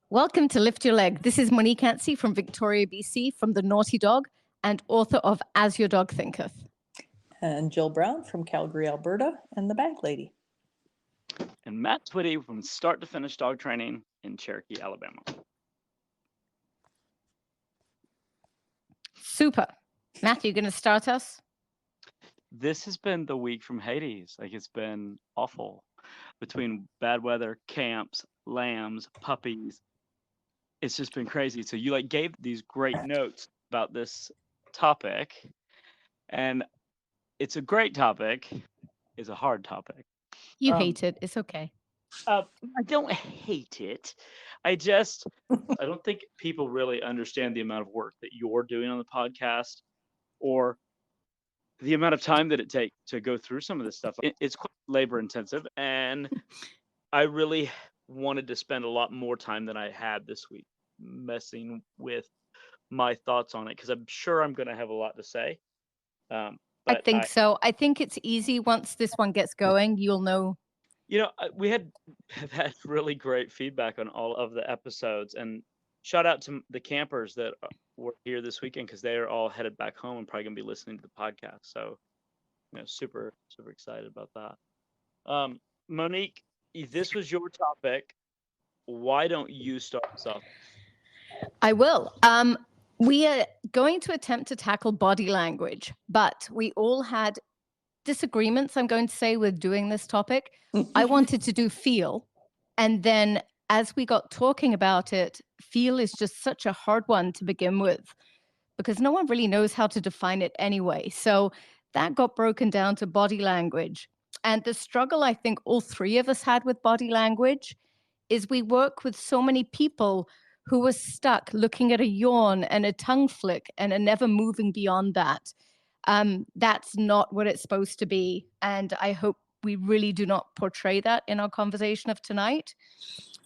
Welcome to Lift Your Leg. This is Monique from Victoria, BC, from The Naughty Dog and author of As Your Dog Thinketh. And Jill Brown from Calgary, Alberta, and the Bag Lady. And Matt Twitty from Start to Finish Dog Training in Cherokee, Alabama. Super. Matthew, going to start us? This has been the week from Hades. It's been awful. Between bad weather, camps, lambs, puppies. It's just been crazy. So you gave these great notes about this topic. And it's a great topic. It's a hard topic. You hate it. It's okay. I don't hate it. I don't think people really understand the amount of work that you're doing on the podcast or the amount of time that it takes to go through some of this stuff. It's quite labor intensive, and I really wanted to spend a lot more time than I had this week messing with my thoughts on it, because I'm sure I'm going to have a lot to say. I think so. I think it's easy once this one gets going. You'll know. We have had really great feedback on all of the episodes, and shout out to the campers that were here this weekend, because they are all headed back home and probably going to be listening to the podcast. So, super, super excited about that. Monique, this was your topic. Why don't you start us off? I will. We are going to attempt to tackle body language, but we all had disagreements, I'm going to say, with doing this topic. I wanted to do feel. And then as we got talking about it, feel is just such a hard one to begin with because no one really knows how to define it anyway. So that got broken down to body language. And the struggle I think all three of us had with body language is we work with so many people who were stuck looking at a yawn and a tongue flick and are never moving beyond that. That's not what it's supposed to be. And I hope we really do not portray that in our conversation of tonight.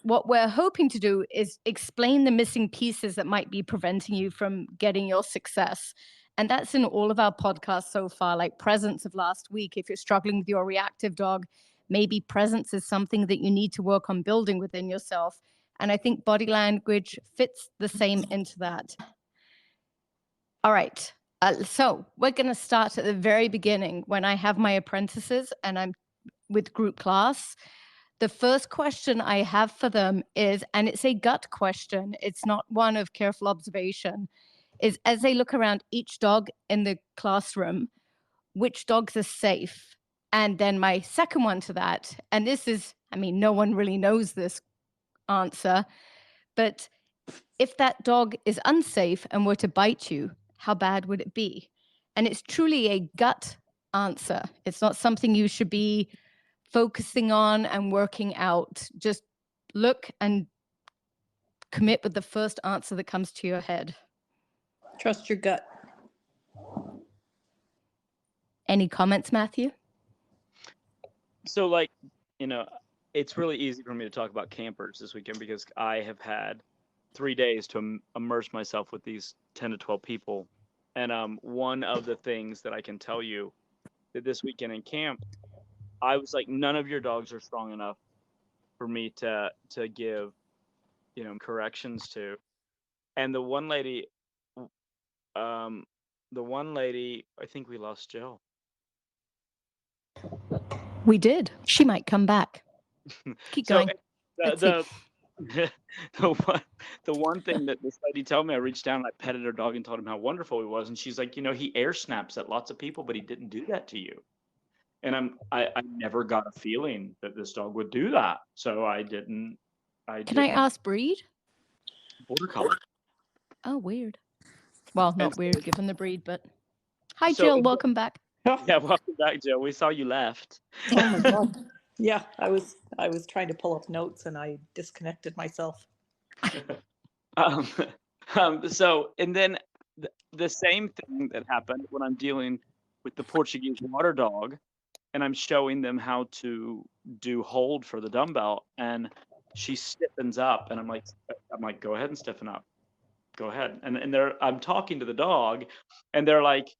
What we're hoping to do is explain the missing pieces that might be preventing you from getting your success. And that's in all of our podcasts so far, like presence of last week. If you're struggling with your reactive dog, maybe presence is something that you need to work on building within yourself. And I think body language fits the same into that. All right. So we're going to start at the very beginning when I have my apprentices and I'm with group class. The first question I have for them is, and it's a gut question, it's not one of careful observation, is as they look around each dog in the classroom, which dogs are safe? And then my second one to that, and this is, no one really knows this answer, but if that dog is unsafe and were to bite you, how bad would it be? And it's truly a gut answer. It's not something you should be focusing on and working out. Just look and commit with the first answer that comes to your head. Trust your gut. Any comments, Matthew? So, it's really easy for me to talk about campers this weekend because I have had 3 days to immerse myself with these 10 to 12 people. And one of the things that I can tell you that this weekend in camp, I was like, none of your dogs are strong enough for me to give, corrections to. And the one lady, I think we lost Jill. We did. She might come back. Keep going. The one thing that this lady told me, I reached down and I petted her dog and told him how wonderful he was. And she's like, he air snaps at lots of people, but he didn't do that to you. And I never got a feeling that this dog would do that. So I didn't. Can I ask breed? Border collie. Oh, weird. Well, not weird given the breed, but hi, Jill. Welcome back. Yeah, welcome back, Jill. We saw you left. Oh my God. Yeah, I was trying to pull up notes and I disconnected myself. So, and then the same thing that happened when I'm dealing with the Portuguese water dog, and I'm showing them how to do hold for the dumbbell, and she stiffens up, and I'm like, go ahead and stiffen up. Go ahead. And I'm talking to the dog, and they're like,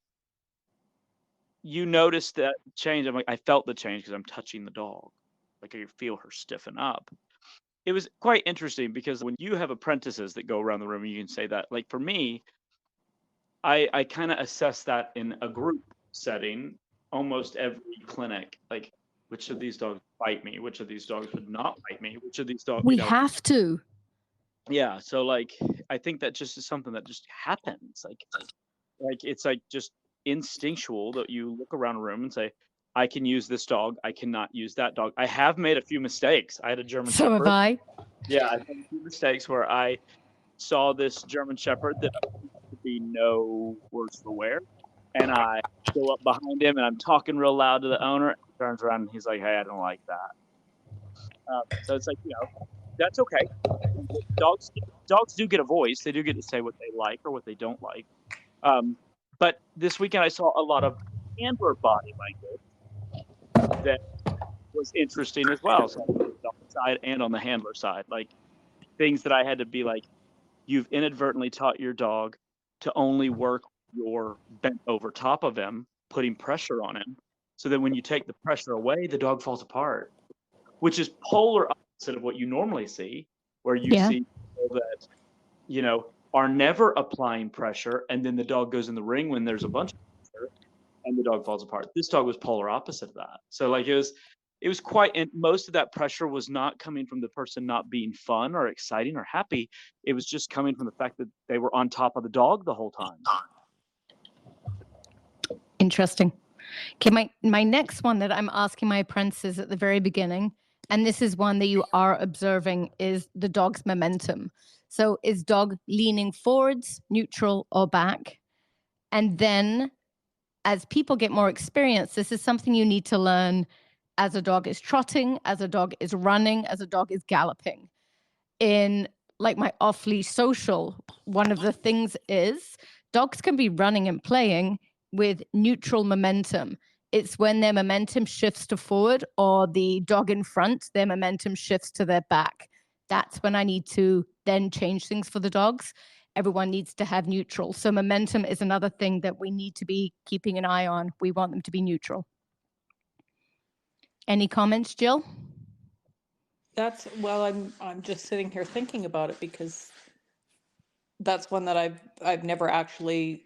you noticed that change? I'm like, I felt the change because I'm touching the dog. Like I could feel her stiffen up. it was quite interesting because when you have apprentices that go around the room, you can say that. Like for me, I kind of assess that in a group setting almost every clinic. Like, which of these dogs bite me? Which of these dogs would not bite me? Which of these dogs, We have to. Yeah. So like, I think that just is something that just happens. Like it's like just instinctual that you look around a room and say, I can use this dog. I cannot use that dog. I have made a few mistakes. I had a German So have Shepherd. I. Yeah, I made a few mistakes where I saw this German Shepherd that could be no worse for wear, and I go up behind him and I'm talking real loud to the owner. And he turns around and he's like, "Hey, I don't like that." So it's like, that's okay. Dogs do get a voice. They do get to say what they like or what they don't like. But this weekend I saw a lot of handler body language that was interesting as well. So on the dog side and on the handler side, like things that I had to be like, you've inadvertently taught your dog to only work your bent over top of him, putting pressure on him. So that when you take the pressure away, the dog falls apart, which is polar opposite of what you normally see, where you see people that, are never applying pressure, and then the dog goes in the ring when there's a bunch of pressure, and the dog falls apart. This dog was polar opposite of that. So like it was quite, and most of that pressure was not coming from the person not being fun or exciting or happy. It was just coming from the fact that they were on top of the dog the whole time. Interesting. Okay, my next one that I'm asking my apprentices at the very beginning, and this is one that you are observing, is the dog's momentum. So is dog leaning forwards, neutral, or back? And then as people get more experience, this is something you need to learn as a dog is trotting, as a dog is running, as a dog is galloping. In like my off-leash social, one of the things is dogs can be running and playing with neutral momentum. It's when their momentum shifts to forward, or the dog in front, their momentum shifts to their back. That's when I need to then change things for the dogs. Everyone needs to have neutral. So momentum is another thing that we need to be keeping an eye on. We want them to be neutral. Any comments, Jill? I'm just sitting here thinking about it because that's one that I've never actually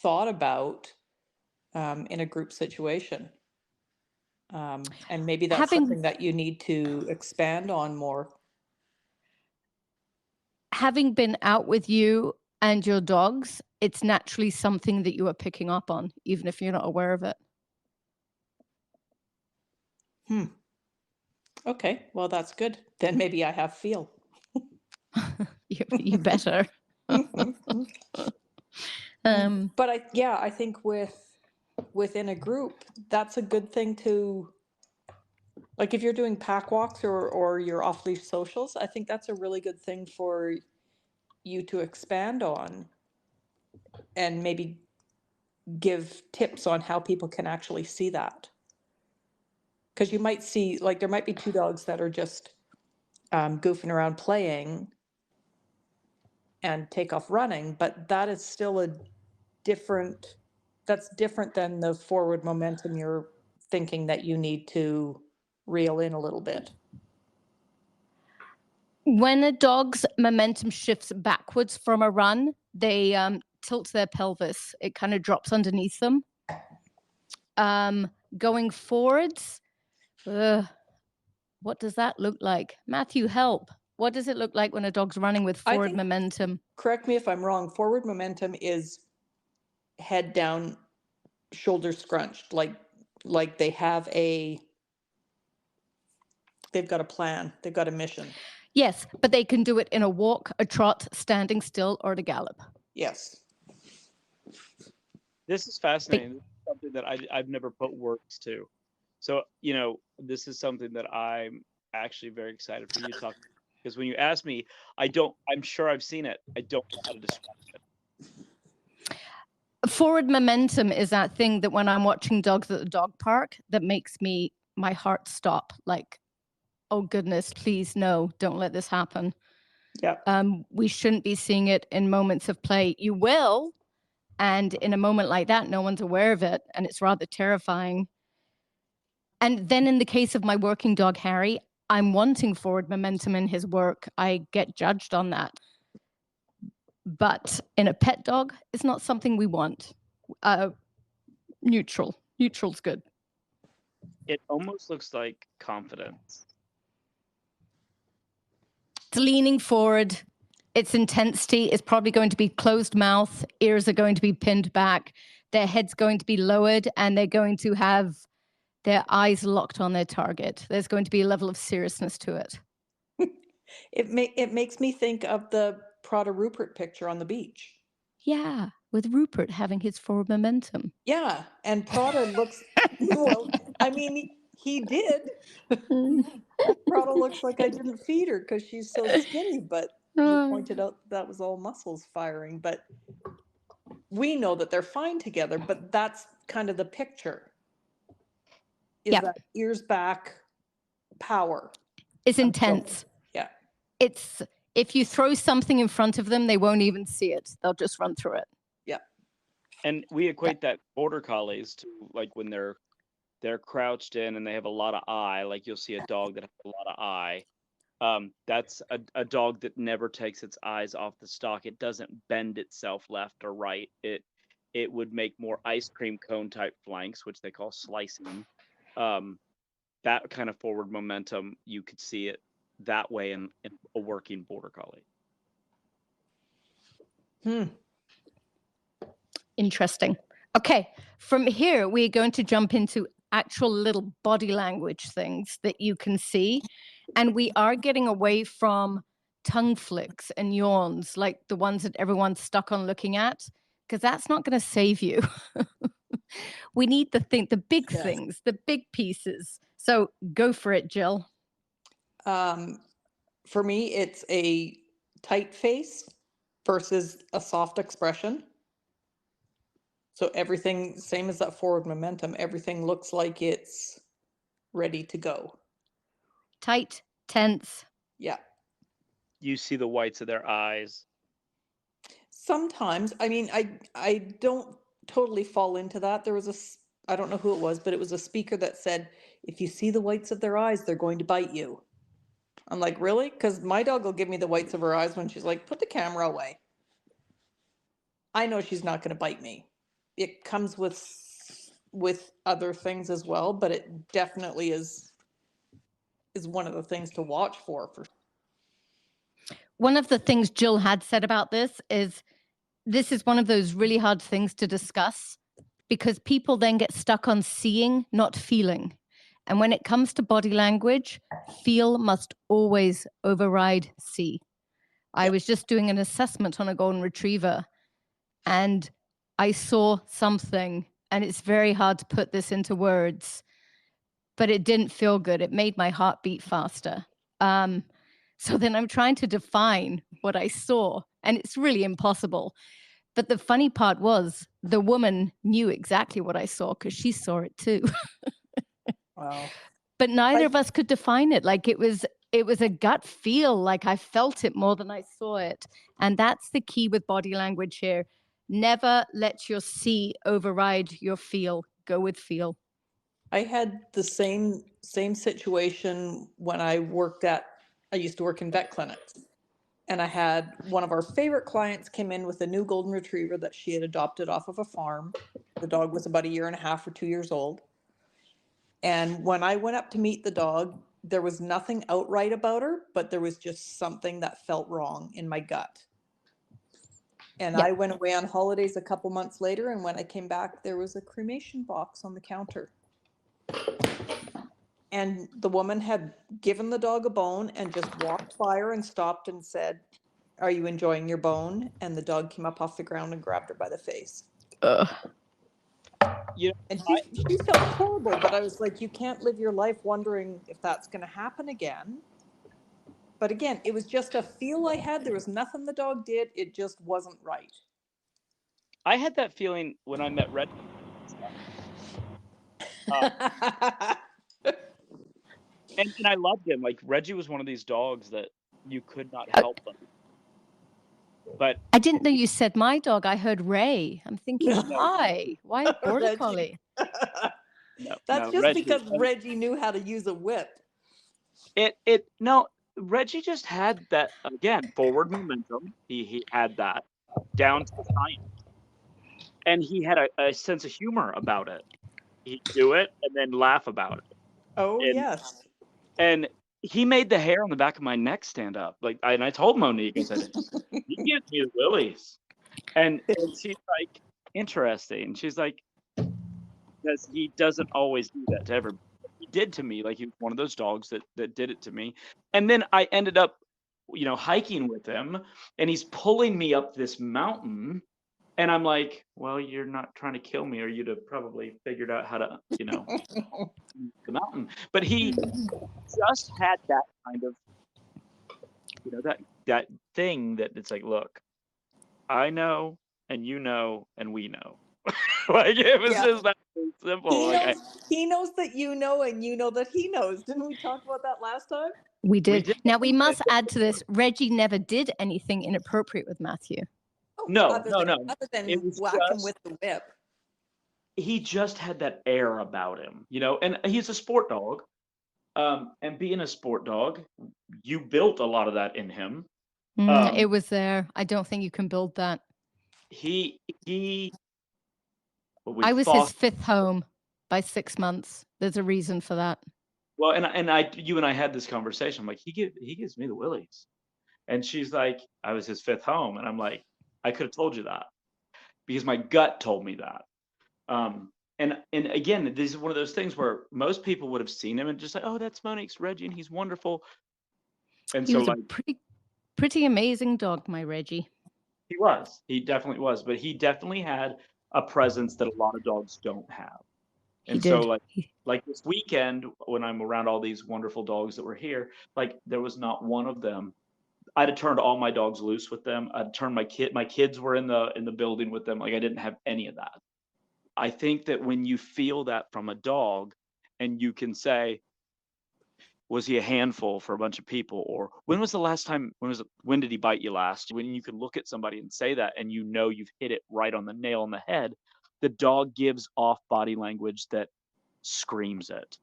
thought about in a group situation. And maybe that's something that you need to expand on more. Having been out with you and your dogs, it's naturally something that you are picking up on, even if you're not aware of it. Okay, well, that's good. Then maybe I have feel. You better. But I think within a group, that's a good thing to, like if you're doing pack walks or your off-leash socials, I think that's a really good thing for you to expand on and maybe give tips on how people can actually see that. Because you might see, like there might be two dogs that are just goofing around playing and take off running, but that is still that's different than the forward momentum you're thinking that you need to reel in a little bit. When a dog's momentum shifts backwards from a run, they tilt their pelvis. It kind of drops underneath them. Going forwards, what does that look like? Matthew, help. What does it look like when a dog's running with forward momentum? Correct me if I'm wrong. Forward momentum is head down, shoulders scrunched, like they've got a plan, they've got a mission. Yes, but they can do it in a walk, a trot, standing still, or to gallop. Yes. This is fascinating. This is something that I've never put words to. So, this is something that I'm actually very excited for you to talk about. Because when you ask me, I'm sure I've seen it. I don't know how to describe it. Forward momentum is that thing that when I'm watching dogs at the dog park, that makes my heart stop. Like, oh goodness, please no, don't let this happen. Yeah. We shouldn't be seeing it in moments of play. You will, and in a moment like that, no one's aware of it, and it's rather terrifying. And then in the case of my working dog, Harry, I'm wanting forward momentum in his work, I get judged on that. But in a pet dog, it's not something we want. Neutral's good. It almost looks like confidence. It's leaning forward. Its intensity is probably going to be closed mouth. Ears are going to be pinned back. Their head's going to be lowered, and they're going to have their eyes locked on their target. There's going to be a level of seriousness to it. It makes me think of the Prada Rupert picture on the beach. Yeah, with Rupert having his forward momentum. Yeah, and Prada looks, well, I mean, he did. Prada looks like I didn't feed her because she's so skinny, but you pointed out that was all muscles firing. But we know that they're fine together, but that's kind of the picture. Is that ears back power. It's intense. Yeah. It's, if you throw something in front of them, they won't even see it. They'll just run through it. Yeah. And we equate that border collies to like when they're crouched in and they have a lot of eye, like you'll see a dog that has a lot of eye. That's a dog that never takes its eyes off the stalk. It doesn't bend itself left or right. It would make more ice cream cone type flanks, which they call slicing. That kind of forward momentum, you could see it that way in a working border collie. Interesting. Okay, from here, we're going to jump into actual little body language things that you can see. And we are getting away from tongue flicks and yawns, like the ones that everyone's stuck on looking at, because that's not going to save you. We need the big things, the big pieces. So go for it, Jill. For me, it's a tight face versus a soft expression. So everything, same as that forward momentum, everything looks like it's ready to go. Tight, tense. Yeah. You see the whites of their eyes. Sometimes, I mean, I don't totally fall into that. There was I don't know who it was, but it was a speaker that said, if you see the whites of their eyes, they're going to bite you. I'm like, really? Because my dog will give me the whites of her eyes when she's like, put the camera away. I know she's not going to bite me. It comes with other things as well, but it definitely is one of the things to watch for. One of the things Jill had said about this is one of those really hard things to discuss, because people then get stuck on seeing, not feeling. And when it comes to body language, feel must always override see. I was just doing an assessment on a golden retriever, and I saw something, and it's very hard to put this into words, but it didn't feel good. It made my heart beat faster. So then I'm trying to define what I saw, and it's really impossible. But the funny part was the woman knew exactly what I saw because she saw it too. Wow. But neither of us could define it. Like it was a gut feel, like I felt it more than I saw it. And that's the key with body language here. Never let your see override your feel. Go with feel. I had the same situation when I used to work in vet clinics. And I had one of our favorite clients came in with a new golden retriever that she had adopted off of a farm. The dog was about 1.5 or 2 years old. And when I went up to meet the dog, there was nothing outright about her, but there was just something that felt wrong in my gut. And I went away on holidays a couple months later, and when I came back, there was a cremation box on the counter. And the woman had given the dog a bone and just walked by her and stopped and said, "Are you enjoying your bone?" And the dog came up off the ground and grabbed her by the face. And she felt horrible, but I was like, you can't live your life wondering if that's going to happen again. But again, it was just a feel I had. There was nothing the dog did. It just wasn't right. I had that feeling when I met Red. And I loved him. Like Reggie was one of these dogs that you could not help them. But I didn't know you said my dog. I heard Ray. I'm thinking, why a border collie? That's just Reggie, because Reggie knew how to use a whip. No, Reggie just had that, again, forward momentum. He had that down to the science, and he had a sense of humor about it. He'd do it and then laugh about Oh, it, yes. and he made the hair on the back of my neck stand up. Like, I told Monique, I said, "He gives me the willies," and she's like, "Interesting." She's like, "Because he doesn't always do that to everybody. He did to me, like he was one of those dogs that did it to me." And then I ended up, hiking with him, and he's pulling me up this mountain, and I'm like, "Well, you're not trying to kill me, or you'd have probably figured out how to, the mountain." But he just had that kind of, that thing that it's like, "Look, I know, and you know, and we know." Like, it was Yeah. just that simple. Like, He knows that you know, and you know that he knows. Didn't we talk about that last time? We did. did. Now, we must add to this, Reggie never did anything inappropriate with Matthew. Oh, No. other than It was whack him just with the whip. he just had that air about him, and he's a sport dog. And being a sport dog, you built a lot of that in him. It was there. I don't think you can build that. He I was his fifth home by 6 months. There's a reason for that. Well, you and I had this conversation. I'm like, he gives me the willies, and she's like, I was his fifth home, and I'm like, I could have told you that because my gut told me that. And again, this is one of those things where most people would have seen him and just like, oh, that's Monique's Reggie, and he's wonderful. And He so, was a pretty amazing dog, my Reggie. He definitely was, but he definitely had a presence that a lot of dogs don't have. And so, like this weekend, when I'm around all these wonderful dogs that were here, like there was not one of them. I'd have turned all my dogs loose with them. I'd turned my kids were in the building with them. Like I didn't have any of that. I think that when you feel that from a dog, and you can say, was he a handful for a bunch of people, or when was the last time? When did he bite you last? When you can look at somebody and say that, and you've hit it right on the nail on the head. The dog gives off body language that screams it,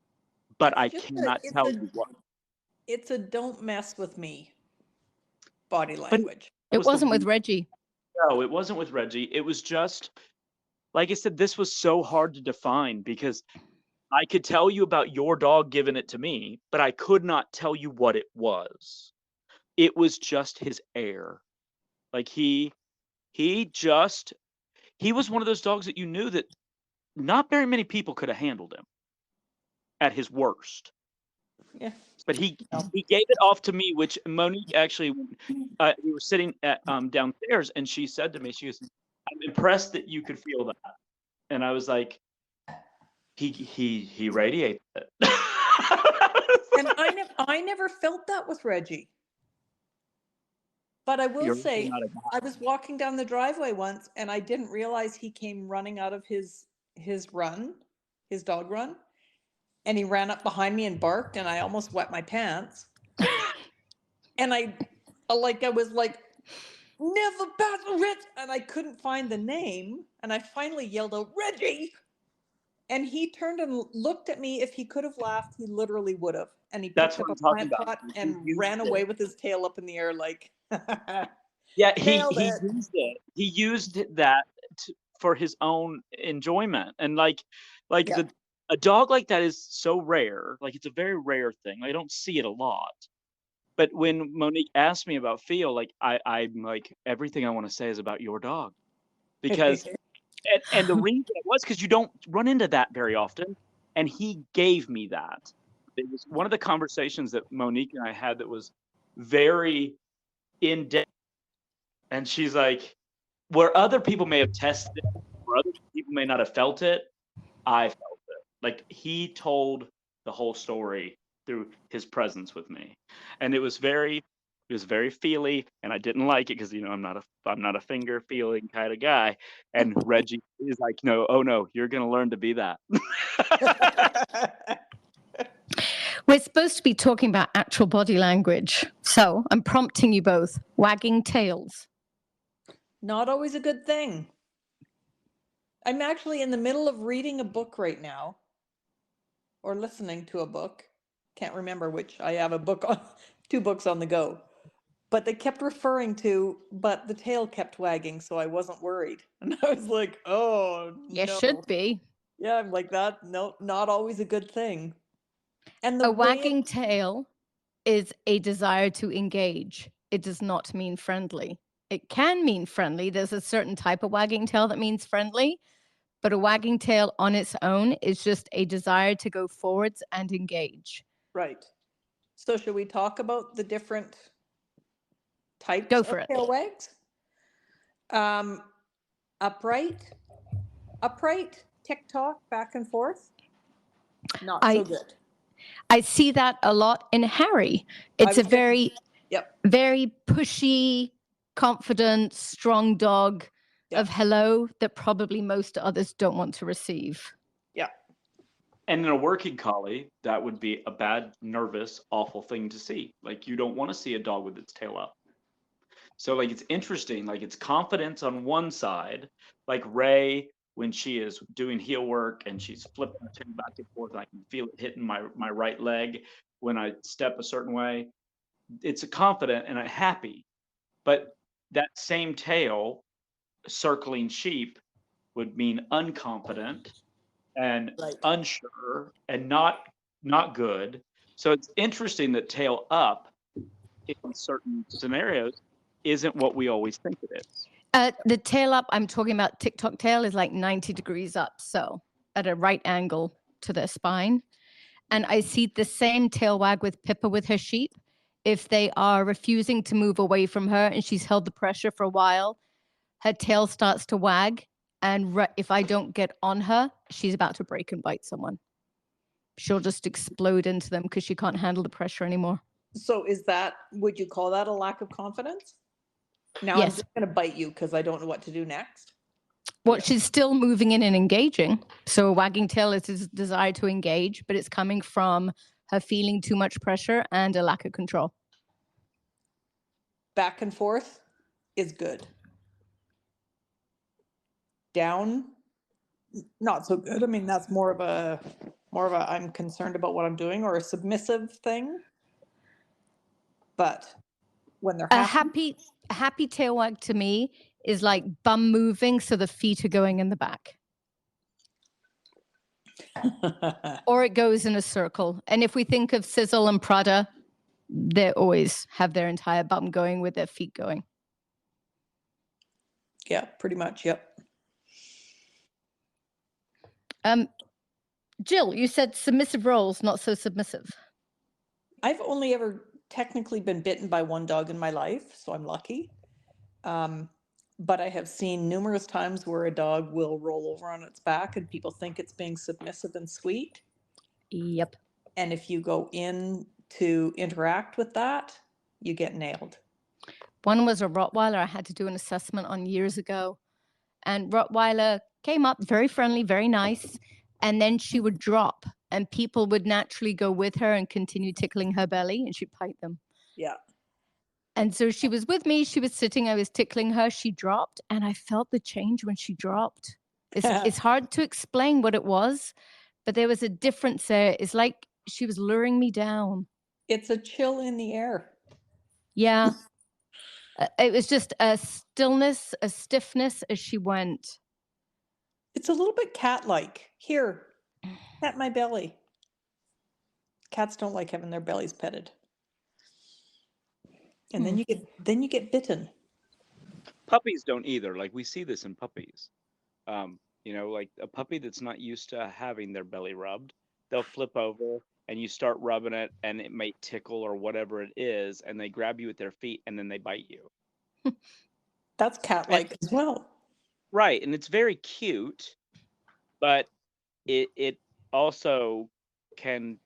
but I cannot tell you what. It's a don't mess with me body language. It wasn't with Reggie. No, it wasn't with Reggie. It was just, like I said, this was so hard to define because I could tell you about your dog giving it to me, but I could not tell you what it was. It was just his air. Like he was one of those dogs that you knew that not very many people could have handled him at his worst. Yeah. But he gave it off to me, which Monique actually, we were sitting at downstairs, and she said to me, she goes, "I'm impressed that you could feel that." And I was like, he radiated it. And I never felt that with Reggie. But I will say, I was walking down the driveway once, and I didn't realize he came running out of his dog run, and he ran up behind me and barked, and I almost wet my pants. And I was like, never pass a Rich, and I couldn't find the name, and I finally yelled out, Reggie! And he turned and looked at me. If he could have laughed, he literally would have. And he picked up a plant pot and ran away with his tail up in the air like, yeah, he used it. He used that for his own enjoyment. And a dog like that is so rare. Like it's a very rare thing. I don't see it a lot. But when Monique asked me about Feel, like I'm like, everything I want to say is about your dog. Because and the reason it was because you don't run into that very often. And he gave me that. It was one of the conversations that Monique and I had that was very in depth. And she's like, where other people may have tested it, where other people may not have felt it, I felt it. Like he told the whole story through his presence with me. And it was very feely, and I didn't like it because I'm not a finger feeling kind of guy. And Reggie is like, no, oh no, you're gonna learn to be that. We're supposed to be talking about actual body language, so I'm prompting you both. Wagging tails. Not always a good thing. I'm actually in the middle of reading a book right now, or listening to a book, can't remember which. I have a book on 2 books on the go. But they kept referring to, but the tail kept wagging, so I wasn't worried. And I was like, oh You no. should be. Yeah, I'm like that. No, not always a good thing. And the A way wagging tail is a desire to engage. It does not mean friendly. It can mean friendly. There's a certain type of wagging tail that means friendly, but a wagging tail on its own is just a desire to go forwards and engage. right. So should we talk about the different types Go of for it. tail wags? Upright, tick-tock, back and forth. Not so good. I see that a lot in Harry. It's a was gonna- very, Yep. very pushy, confident, strong dog Yeah. of hello that probably most others don't want to receive. Yeah. And in a working collie, that would be a bad, nervous, awful thing to see. Like, you don't want to see a dog with its tail up. So, like, it's interesting. Like, it's confidence on one side. Like Ray, when she is doing heel work and she's flipping her tail back and forth, I can feel it hitting my right leg when I step a certain way. It's a confident and a happy. But that same tail circling sheep would mean unconfident and Right. unsure and not good. So it's interesting that tail up in certain scenarios isn't what we always think it is. The tail up, I'm talking about TikTok tail, is like 90 degrees up. So at a right angle to their spine. And I see the same tail wag with Pippa with her sheep. If they are refusing to move away from her and she's held the pressure for a while, her tail starts to wag. And if I don't get on her, she's about to break and bite someone. She'll just explode into them because she can't handle the pressure anymore. So would you call that a lack of confidence? Now Yes. I'm just going to bite you because I don't know what to do next. Well, she's still moving in and engaging. So a wagging tail is his desire to engage, but it's coming from her feeling too much pressure and a lack of control. Back and forth is good. Down, not so good. I mean, that's more of a I'm concerned about what I'm doing, or a submissive thing. But when they're A happy, happy tail wag to me is like bum moving, so the feet are going in the back. Or it goes in a circle. And if we think of Sizzle and Prada, they always have their entire bum going with their feet going. yeah, pretty much. Yep. Jill, you said submissive roles, not so submissive. I've only ever technically been bitten by one dog in my life, so I'm lucky. But I have seen numerous times where a dog will roll over on its back and people think it's being submissive and sweet. Yep. And if you go in to interact with that, you get nailed. One was a Rottweiler I had to do an assessment on years ago. And Rottweiler came up very friendly, very nice. And then she would drop and people would naturally go with her and continue tickling her belly and she'd bite them. Yeah. And so she was with me. She was sitting. I was tickling her. She dropped. And I felt the change when she dropped. It's hard to explain what it was, but there was a difference there. It's like she was luring me down. It's a chill in the air. Yeah. It was just a stillness, a stiffness as she went. It's a little bit cat-like. Here, pet my belly. Cats don't like having their bellies petted. And then you get bitten. Puppies don't either. Like, we see this in puppies. Like a puppy that's not used to having their belly rubbed, they'll flip over and you start rubbing it and it may tickle or whatever it is, and they grab you with their feet and then they bite you. That's cat-like as well. Right, and it's very cute, but it also can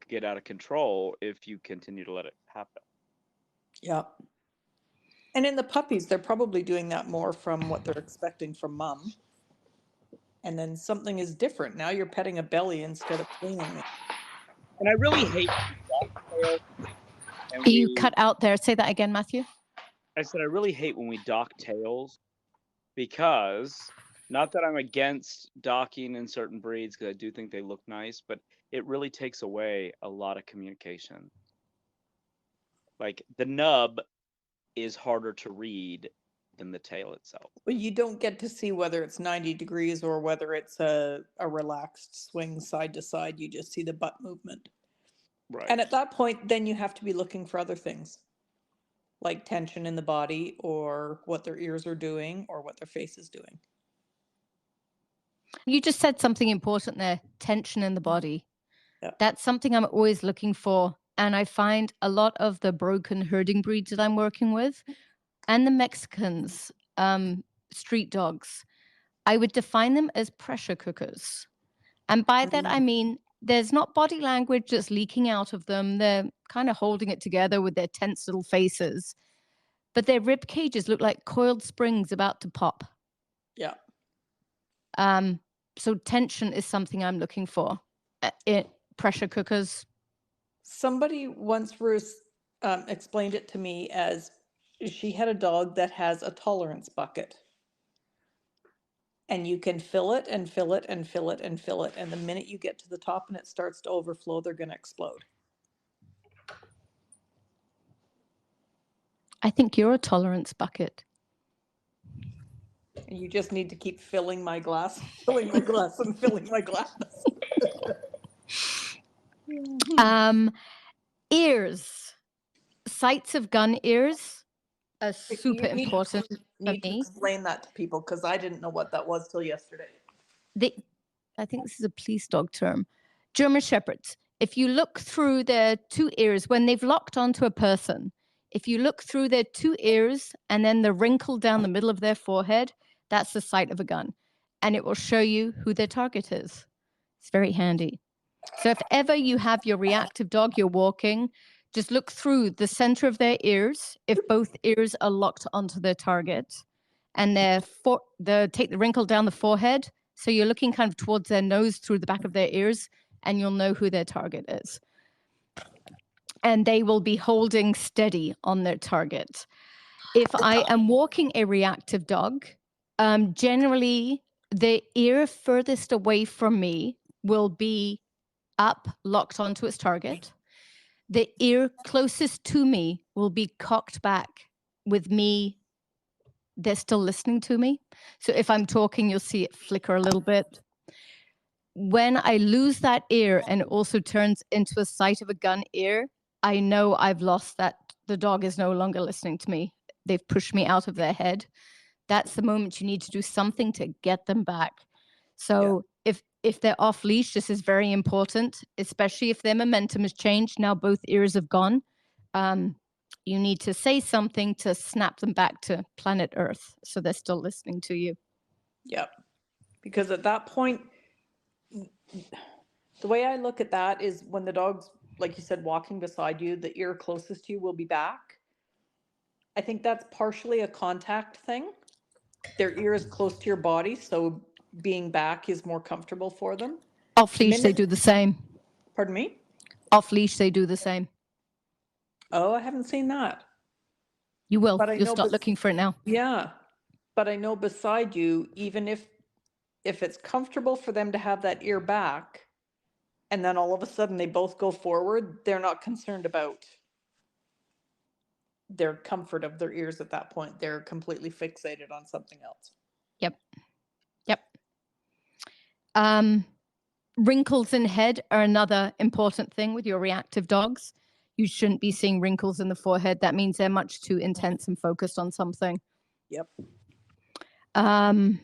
get out of control if you continue to let it happen. Yeah. And in the puppies, they're probably doing that more from what they're expecting from mom. And then something is different. Now you're petting a belly instead of cleaning it. And I really hate You cut out there. Say that again, Matthew. I said I really hate when we dock tails, because Not that I'm against docking in certain breeds, because I do think they look nice, but it really takes away a lot of communication. Like the nub is harder to read than the tail itself. Well, you don't get to see whether it's 90 degrees or whether it's a relaxed swing side to side. You just see the butt movement. Right. And at that point, then you have to be looking for other things like tension in the body or what their ears are doing or what their face is doing. You just said something important there, tension in the body. Yeah. That's something I'm always looking for. And I find a lot of the broken herding breeds that I'm working with and the Mexicans, street dogs, I would define them as pressure cookers. And by that, I mean, there's not body language that's leaking out of them. They're kind of holding it together with their tense little faces, but their rib cages look like coiled springs about to pop. Yeah. So tension is something I'm looking for. Pressure cookers. Somebody once explained it to me as she had a dog that has a tolerance bucket. And you can fill it and fill it and fill it and fill it. And the minute you get to the top and it starts to overflow, they're going to explode. I think you're a tolerance bucket. And you just need to keep filling my glass, filling my glass, and filling my glass. Ears. Sights of gun ears are super important for Need to me. explain that to people because I didn't know what that was till yesterday. I think this is a police dog term. German Shepherds. If you look through their two ears, when they've locked onto a person, if you look through their two ears and then the wrinkle down the middle of their forehead, that's the sight of a gun. And it will show you who their target is. It's very handy. So if ever you have your reactive dog, you're walking, just look through the center of their ears. If both ears are locked onto their target, and take the wrinkle down the forehead, so you're looking kind of towards their nose through the back of their ears, and you'll know who their target is. And they will be holding steady on their target. If I am walking a reactive dog, generally the ear furthest away from me will be up, locked onto its target. The ear closest to me will be cocked back with me. They're still listening to me. So if I'm talking, you'll see it flicker a little bit. When I lose that ear and it also turns into a sight of a gun ear, I know I've lost that. The dog is no longer listening to me. They've pushed me out of their head. That's the moment you need to do something to get them back. So if they're off leash, this is very important, especially if their momentum has changed. Now both ears have gone. You need to say something to snap them back to planet Earth so they're still listening to you. Yep. Because at that point, the way I look at that is when the dog's, like you said, walking beside you, the ear closest to you will be back. I think that's partially a contact thing. Their ear is close to your body, so being back is more comfortable for them. Off leash, they do the same. Pardon me? Off leash, they do the same. Oh, I haven't seen that. You will. You'll start looking for it now. Yeah. But I know beside you, even if it's comfortable for them to have that ear back, and then all of a sudden they both go forward, they're not concerned about their comfort of their ears at that point. They're completely fixated on something else. Yep. Wrinkles in head are another important thing with your reactive dogs. You shouldn't be seeing wrinkles in the forehead. That means they're much too intense and focused on something. Yep. And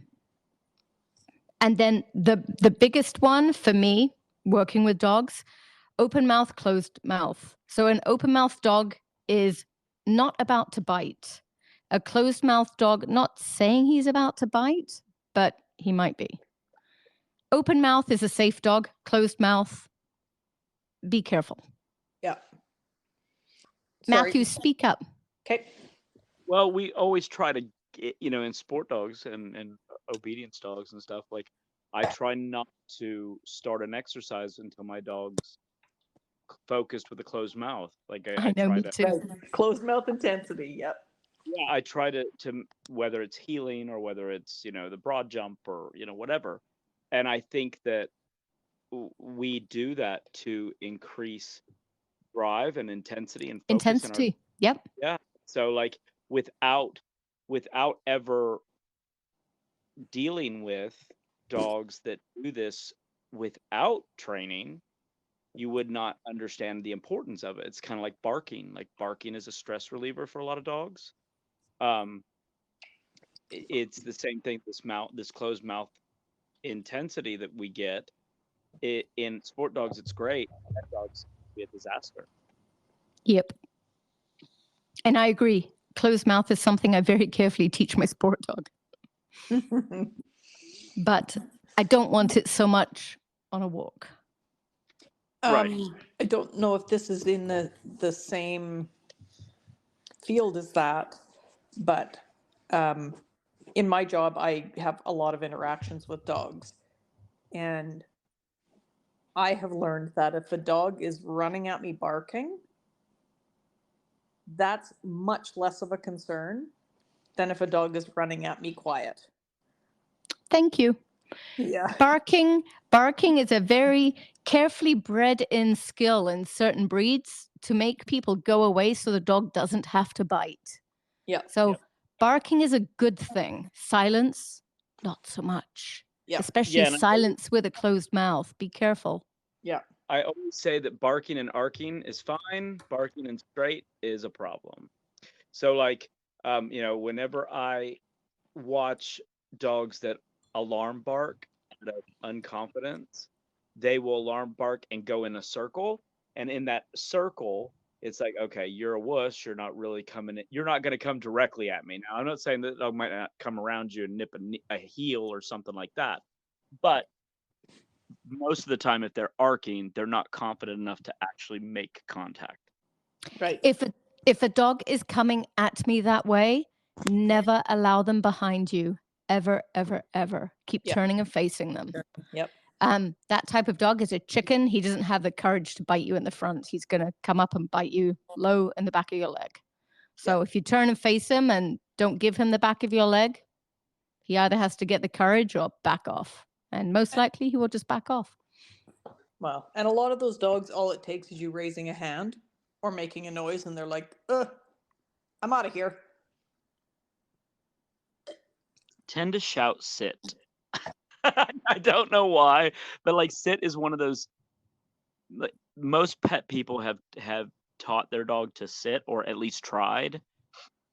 then the biggest one for me, working with dogs, open mouth, closed mouth. So an open mouth dog is not about to bite. A closed mouth dog, not saying he's about to bite, but he might be. Open mouth is a safe dog. Closed mouth, be careful. Yeah. Matthew, speak up. Okay. Well, we always try to get, in sport dogs and obedience dogs and stuff, like I try not to start an exercise until my dog's focused with a closed mouth. Like I know, try me to, too. Closed mouth intensity. Yep. yeah, I try to whether it's healing or whether it's, the broad jump or, whatever. And I think that we do that to increase drive and intensity and focus in our, Intensity. Yep. yeah. So like without ever dealing with dogs that do this without training, you would not understand the importance of it. It's kind of like barking. Like barking is a stress reliever for a lot of dogs. Um, it's the same thing. This closed mouth intensity that we get in sport dogs, it's great. Pet dogs can be a disaster. Yep. And I agree. Closed mouth is something I very carefully teach my sport dog. But I don't want it so much on a walk. Right. I don't know if this is in the same field as that, but in my job, I have a lot of interactions with dogs. And I have learned that if a dog is running at me barking, that's much less of a concern than if a dog is running at me quiet. Thank you. Yeah. Barking is a very carefully bred in skill in certain breeds to make people go away so the dog doesn't have to bite. Yeah. So barking is a good thing. Silence, not so much. Yeah. Especially silence with a closed mouth. Be careful. Yeah. I always say that barking and arcing is fine. Barking and straight is a problem. So like, whenever I watch dogs that alarm bark out of unconfidence, they will alarm bark and go in a circle. And in that circle, it's like, okay, you're a wuss. You're not really coming in. You're not going to come directly at me. Now, I'm not saying that the dog might not come around you and nip a heel or something like that. But most of the time, if they're arcing, they're not confident enough to actually make contact. Right. If a dog is coming at me that way, never allow them behind you. Ever, ever, ever. Keep turning and facing them. Yep. That type of dog is a chicken. He doesn't have the courage to bite you in the front. He's going to come up and bite you low in the back of your leg. So if you turn and face him and don't give him the back of your leg, he either has to get the courage or back off. And most likely he will just back off. Wow. And a lot of those dogs, all it takes is you raising a hand or making a noise and they're like, I'm out of here. Tend to shout sit. I don't know why, but like sit is one of those, like, most pet people have taught their dog to sit or at least tried.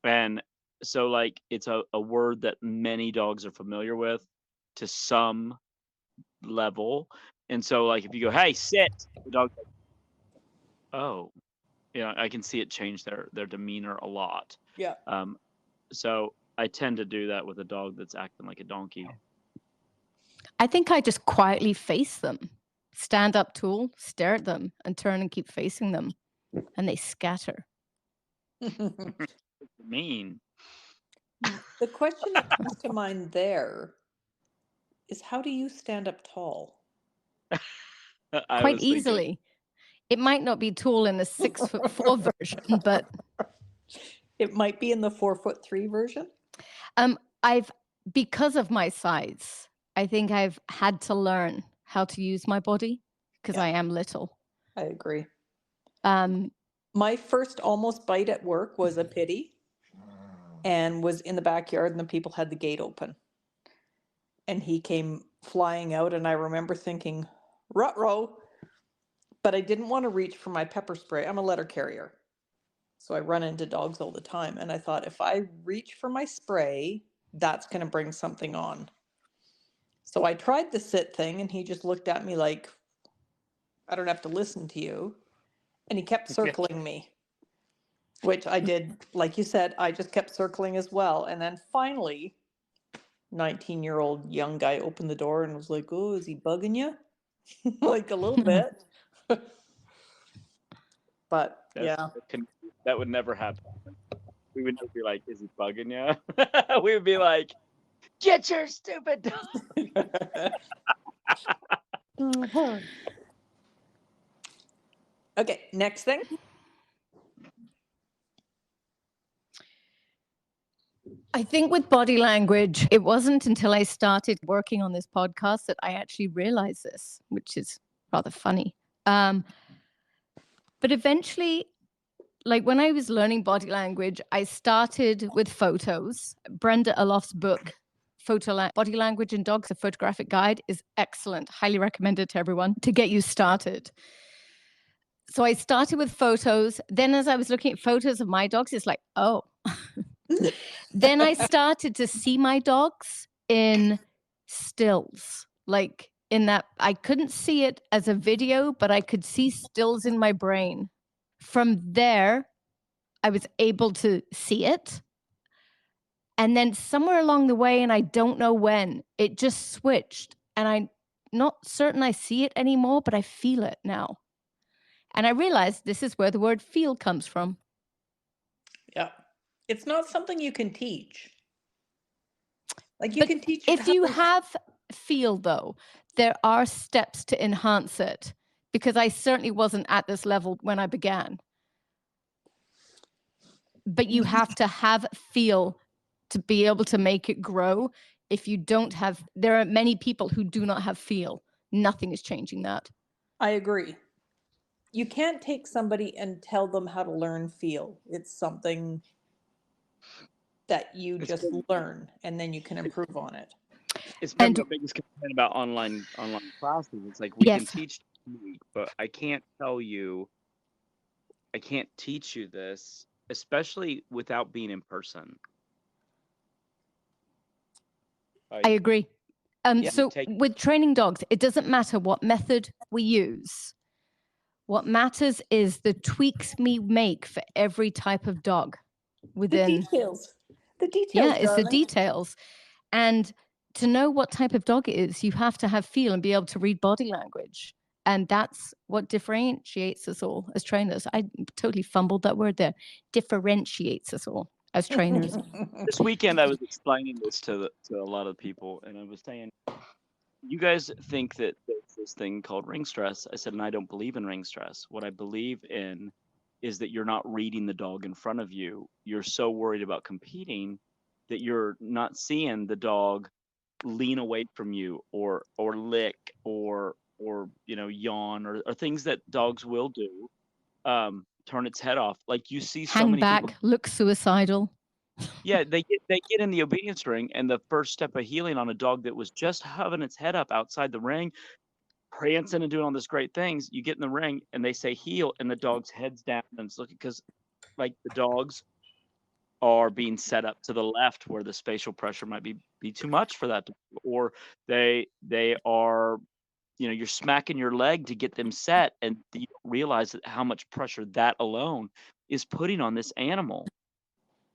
And so like it's a word that many dogs are familiar with to some level. And so like if you go, hey, sit, the dog's like, oh, I can see it change their demeanor a lot. Yeah. So I tend to do that with a dog that's acting like a donkey. I think I just quietly face them, stand up tall, stare at them, and turn and keep facing them, and they scatter. Mean. The question that comes to mind there is, how do you stand up tall? Quite easily. It might not be tall in the 6'4" version, but it might be in the 4'3" version. Because of my size, I think I've had to learn how to use my body because I am little. I agree. My first almost bite at work was a pitty and was in the backyard and the people had the gate open. And he came flying out and I remember thinking, ruh-roh, but I didn't want to reach for my pepper spray. I'm a letter carrier. So I run into dogs all the time. And I thought, if I reach for my spray, that's going to bring something on. So I tried the sit thing and he just looked at me like, I don't have to listen to you. And he kept circling me, which I did. Like you said, I just kept circling as well. And then finally, 19-year-old young guy opened the door and was like, oh, is he bugging you? Like a little bit. But that would never happen. We would just be like, is he bugging you? We would be like, get your stupid dog. Okay, next thing. I think with body language, it wasn't until I started working on this podcast that I actually realized this, which is rather funny. But eventually, like when I was learning body language, I started with photos. Brenda Aloff's book, Body Language in Dogs, a Photographic Guide, is excellent. Highly recommended to everyone to get you started. So I started with photos. Then as I was looking at photos of my dogs, it's like, oh. Then I started to see my dogs in stills, like in that I couldn't see it as a video, but I could see stills in my brain. From there, I was able to see it. And then somewhere along the way, and I don't know when, it just switched. And I'm not certain I see it anymore, but I feel it now. And I realized this is where the word feel comes from. Yeah. It's not something you can teach. Like you But can teach. if you have feel, though, there are steps to enhance it, because I certainly wasn't at this level when I began. But you have to have feel to be able to make it grow. If you don't have, there are many people who do not have feel. Nothing is changing that. I agree. You can't take somebody and tell them how to learn feel. It's something that you just learn, and then you can improve on it. It's been my biggest complaint about online classes. It's like we can teach, but I can't teach you this, especially without being in person. I agree. So with training dogs, it doesn't matter what method we use. What matters is the tweaks we make for every type of dog within. The details. Yeah, it's the details. And to know what type of dog it is, you have to have feel and be able to read body language. And that's what differentiates us all as trainers. I totally fumbled that word there. Differentiates us all as trainers. This weekend, I was explaining this to a lot of people, and I was saying, you guys think that there's this thing called ring stress. I said, and I don't believe in ring stress. What I believe in is that you're not reading the dog in front of you. You're so worried about competing that you're not seeing the dog lean away from you or lick or yawn or things that dogs will do. Turn its head off. Like you see so many back, people look suicidal. Yeah, they get in the obedience ring, and the first step of healing on a dog that was just having its head up outside the ring, prancing and doing all these great things, you get in the ring and they say heel, and the dog's head's down and it's looking, because like the dogs are being set up to the left where the spatial pressure might be too much for that, or they are, you're smacking your leg to get them set, and you don't realize how much pressure that alone is putting on this animal.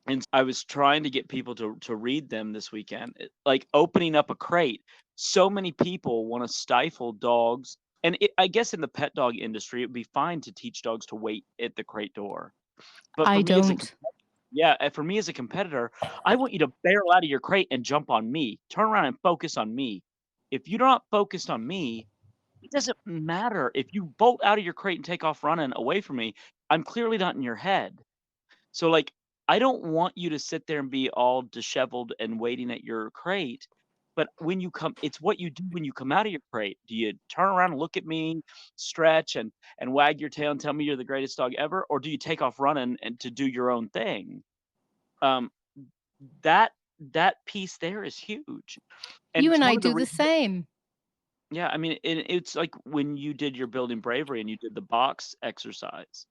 And I was trying to get people to read them this weekend, like opening up a crate. So many people want to stifle dogs. And I guess in the pet dog industry, it would be fine to teach dogs to wait at the crate door. But for me as a competitor, I want you to barrel out of your crate and jump on me. Turn around and focus on me. If you're not focused on me, it doesn't matter. If you bolt out of your crate and take off running away from me, I'm clearly not in your head. So like, I don't want you to sit there and be all disheveled and waiting at your crate. But when you come, it's what you do when you come out of your crate. Do you turn around and look at me, stretch and wag your tail and tell me you're the greatest dog ever? Or do you take off running and to do your own thing? That piece there is huge. And you and I do the same. Yeah, I mean, it's like when you did your building bravery and you did the box exercise.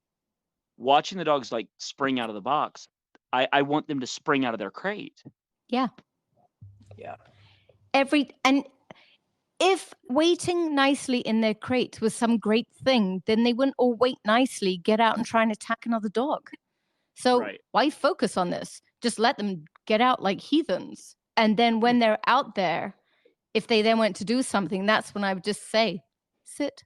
Watching the dogs like spring out of the box, I want them to spring out of their crate. Yeah. And if waiting nicely in their crate was some great thing, then they wouldn't all wait nicely, get out and try and attack another dog. So why focus on this? Just let them get out like heathens. And then when they're out there, if they then went to do something, that's when I would just say, sit.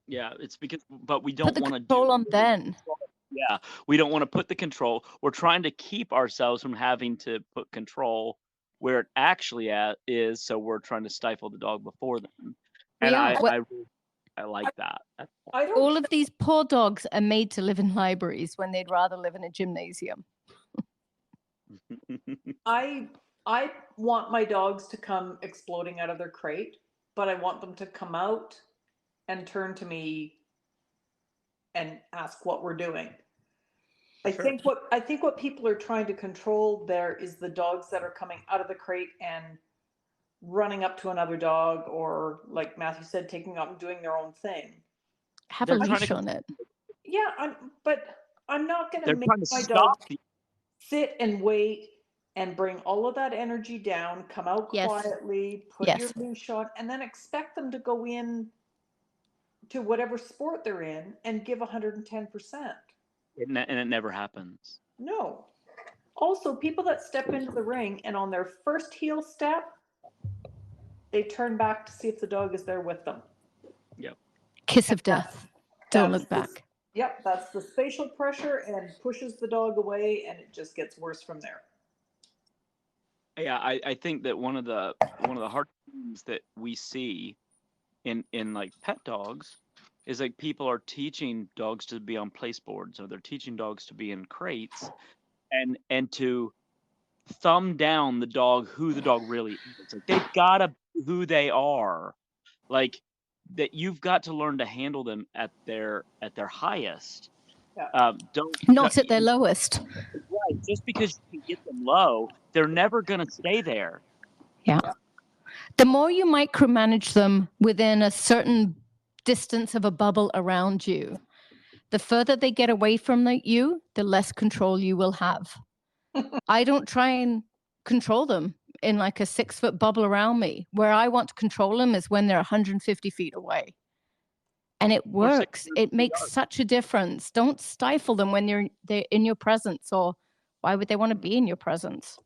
Yeah, it's because, but we don't want to control on then. Yeah, we don't want to put the control. We're trying to keep ourselves from having to put control where it actually is. So we're trying to stifle the dog before them. And I like that. All of these poor dogs are made to live in libraries when they'd rather live in a gymnasium. I want my dogs to come exploding out of their crate, but I want them to come out and turn to me and ask what we're doing. Sure. I think what people are trying to control there is the dogs that are coming out of the crate and running up to another dog, or like Matthew said, taking up and doing their own thing. Have They're a trying leash to on it. Yeah, but I'm not going to they're make trying to my stop dog the sit and wait and bring all of that energy down, come out Yes. quietly, put your Yes. leash on, and then expect them to go in to whatever sport they're in and give 110%. and it never happens. No. Also, people that step into the ring and on their first heel step, they turn back to see if the dog is there with them. Yep. Kiss of death. Don't look back. Yep, that's the spatial pressure and pushes the dog away, and it just gets worse from there. Yeah, I think that one of the hard things that we see in like pet dogs is like people are teaching dogs to be on place boards, or they're teaching dogs to be in crates, and to thumb down the dog who the dog really is. Like they've gotta be who they are. Like that you've got to learn to handle them at their highest. Yeah. Don't Not at their lowest. right, just because you can get them low, they're never gonna stay there. Yeah. The more you micromanage them within a certain distance of a bubble around you, the further they get away from you, the less control you will have. I don't try and control them in like a 6-foot bubble around me. Where I want to control them is when they're 150 feet away. And it works. It makes such a difference. Don't stifle them when they're in your presence, or why would they want to be in your presence?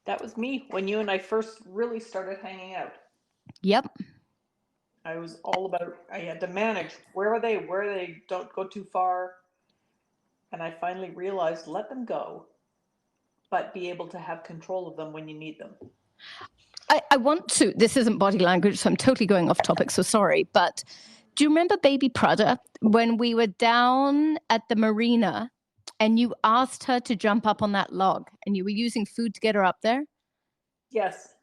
That was me when you and I first really started hanging out. Yep. I was all about, I had to manage where they don't go too far. And I finally realized, let them go, but be able to have control of them when you need them. I want to, this isn't body language, so I'm totally going off topic, so sorry. But do you remember baby Prada when we were down at the marina and you asked her to jump up on that log and you were using food to get her up there? Yes.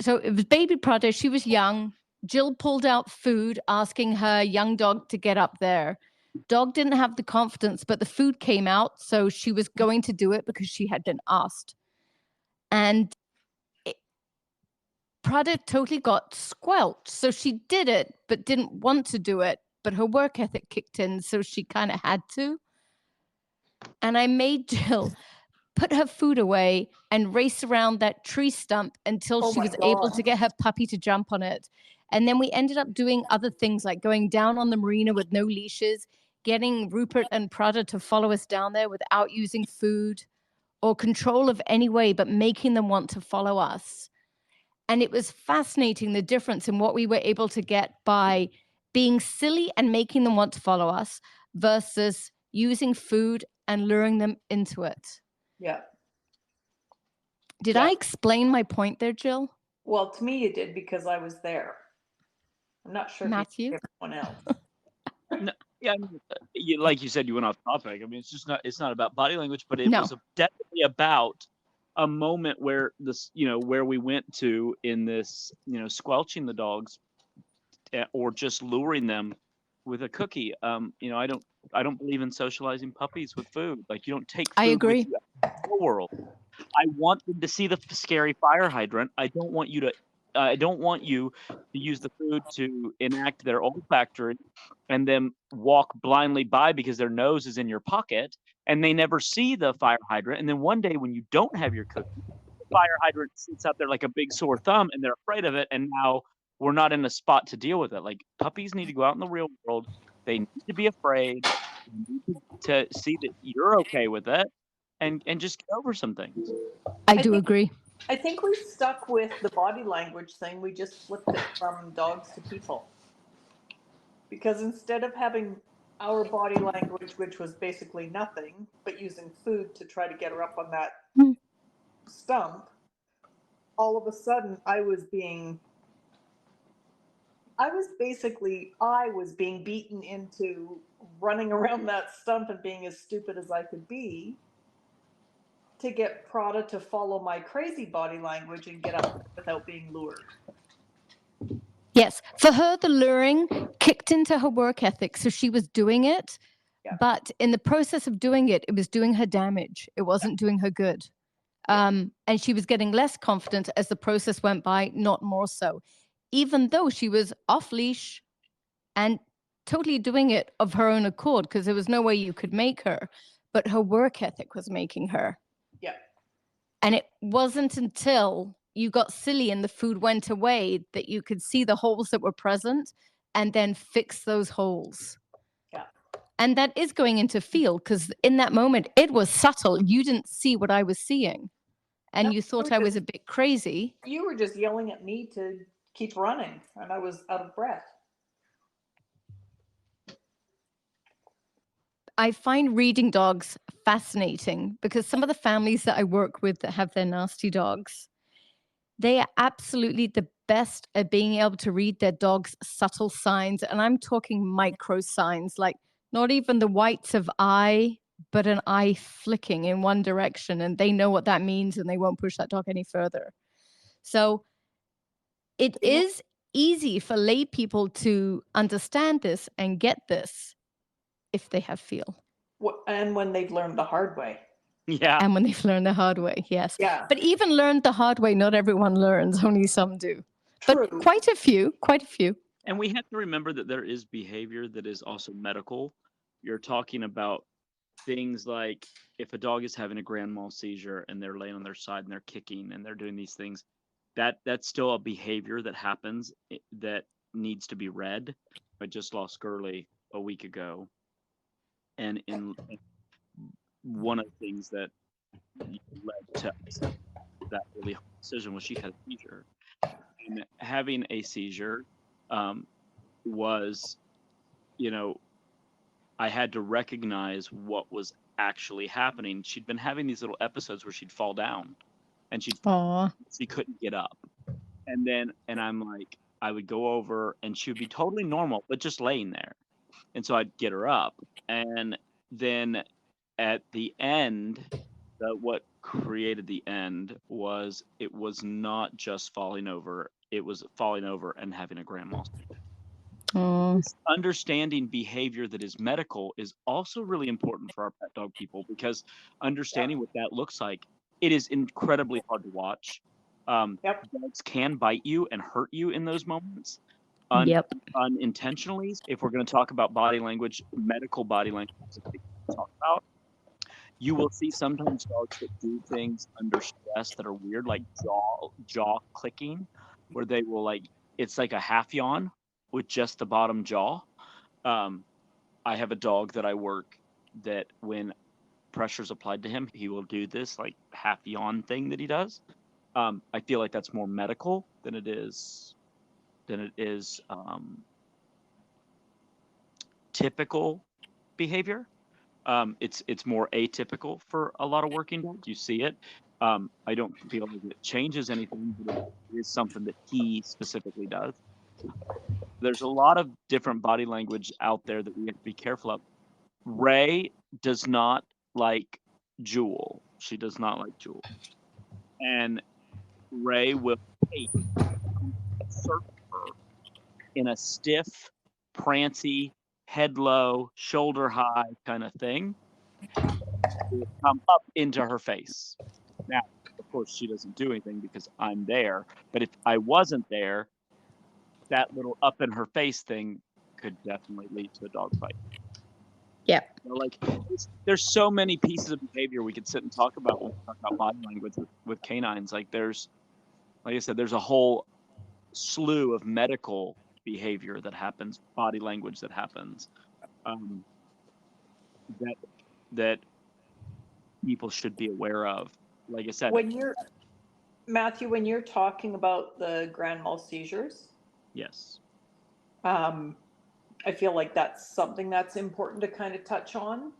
So it was baby Prada. She was young. Jill pulled out food, asking her young dog to get up there. Dog didn't have the confidence, but the food came out. So she was going to do it because she had been asked. And Prada totally got squelched. So she did it, but didn't want to do it. But her work ethic kicked in, so she kind of had to. And I made Jill put her food away and race around that tree stump until she was able to get her puppy to jump on it. And then we ended up doing other things like going down on the marina with no leashes, getting Rupert and Prada to follow us down there without using food or control of any way, but making them want to follow us. And it was fascinating, the difference in what we were able to get by being silly and making them want to follow us versus using food and luring them into it. Yeah. Did I explain my point there, Jill? Well, to me you did, because I was there. I'm not sure Matthew? if everyone else. No, yeah, I mean, like you said, you went off topic. I mean, it's not about body language, but it was definitely about a moment where where we went to in this, squelching the dogs, or just luring them with a cookie. I don't believe in socializing puppies with food. Like, you don't take food I agree. with you out in the world. I want them to see the scary fire hydrant. I don't want you to use the food to enact their olfactory and then walk blindly by because their nose is in your pocket and they never see the fire hydrant. And then one day when you don't have your cookie, the fire hydrant sits out there like a big sore thumb and they're afraid of it. And now we're not in a spot to deal with it. Like, puppies need to go out in the real world. They need to be afraid. They need to see that you're okay with it and just get over some things. I do agree. I think we stuck with the body language thing. We just flipped it from dogs to people. Because instead of having our body language, which was basically nothing, but using food to try to get her up on that stump, all of a sudden I was being beaten into running around that stump and being as stupid as I could be. to get Prada to follow my crazy body language and get up without being lured. Yes, for her, the luring kicked into her work ethic. So she was doing it, Yeah. but in the process of doing it, it was doing her damage. It wasn't doing her good. And she was getting less confident as the process went by, not more so, even though she was off leash and totally doing it of her own accord, because there was no way you could make her, but her work ethic was making her. Yeah. And it wasn't until you got silly and the food went away that you could see the holes that were present and then fix those holes. Yeah. And that is going into feel, because in that moment, it was subtle. You didn't see what I was seeing. And No, you thought I was a bit crazy. You were just yelling at me to keep running, and I was out of breath. I find reading dogs fascinating because some of the families that I work with that have their nasty dogs, they are absolutely the best at being able to read their dog's subtle signs. And I'm talking micro signs, like not even the whites of eye, but an eye flicking in one direction. And they know what that means and they won't push that dog any further. So it is easy for lay people to understand this and get this if they have feel. And when they've learned the hard way. Yeah. And when they've learned the hard way, yes. Yeah. But even learned the hard way, not everyone learns, only some do. True. But quite a few. And we have to remember that there is behavior that is also medical. You're talking about things like if a dog is having a grand mal seizure and they're laying on their side and they're kicking and they're doing these things, that's still a behavior that happens that needs to be read. I just lost Gurley a week ago. And in one of the things that led to that really hard decision was she had a seizure. And having a seizure was, I had to recognize what was actually happening. She'd been having these little episodes where she'd fall down and she couldn't get up. And I'm like, I would go over and she would be totally normal, but just laying there. And so I'd get her up. And then at the end, what created the end was it was not just falling over. It was falling over and having a grand mal. Understanding behavior that is medical is also really important for our pet dog people, because understanding what that looks like, it is incredibly hard to watch. Dogs can bite you and hurt you in those moments unintentionally. If we're going to talk about body language, medical body language, talk about, you will see sometimes dogs that do things under stress that are weird, like jaw clicking, where they will it's like a half yawn with just the bottom jaw. I have a dog that I work that when pressure's applied to him, he will do this like half yawn thing that he does. I feel like that's more medical than it is typical behavior. It's more atypical for a lot of working dogs. You see it. I don't feel like it changes anything, but it is something that he specifically does. There's a lot of different body language out there that we have to be careful of. Ray does not like Jewel. She does not like Jewel. And Ray will circle her in a stiff, prancy, head low, shoulder high kind of thing. Will come up into her face. Now, of course, she doesn't do anything because I'm there. But if I wasn't there, that little up in her face thing could definitely lead to a dog fight. Yeah. There's so many pieces of behavior we could sit and talk about when we talk about body language with canines. Like I said, there's a whole slew of medical behavior that happens, body language that happens, that people should be aware of. Like I said, Matthew, when you're talking about the grand mal seizures, yes, I feel like that's something that's important to kind of touch on,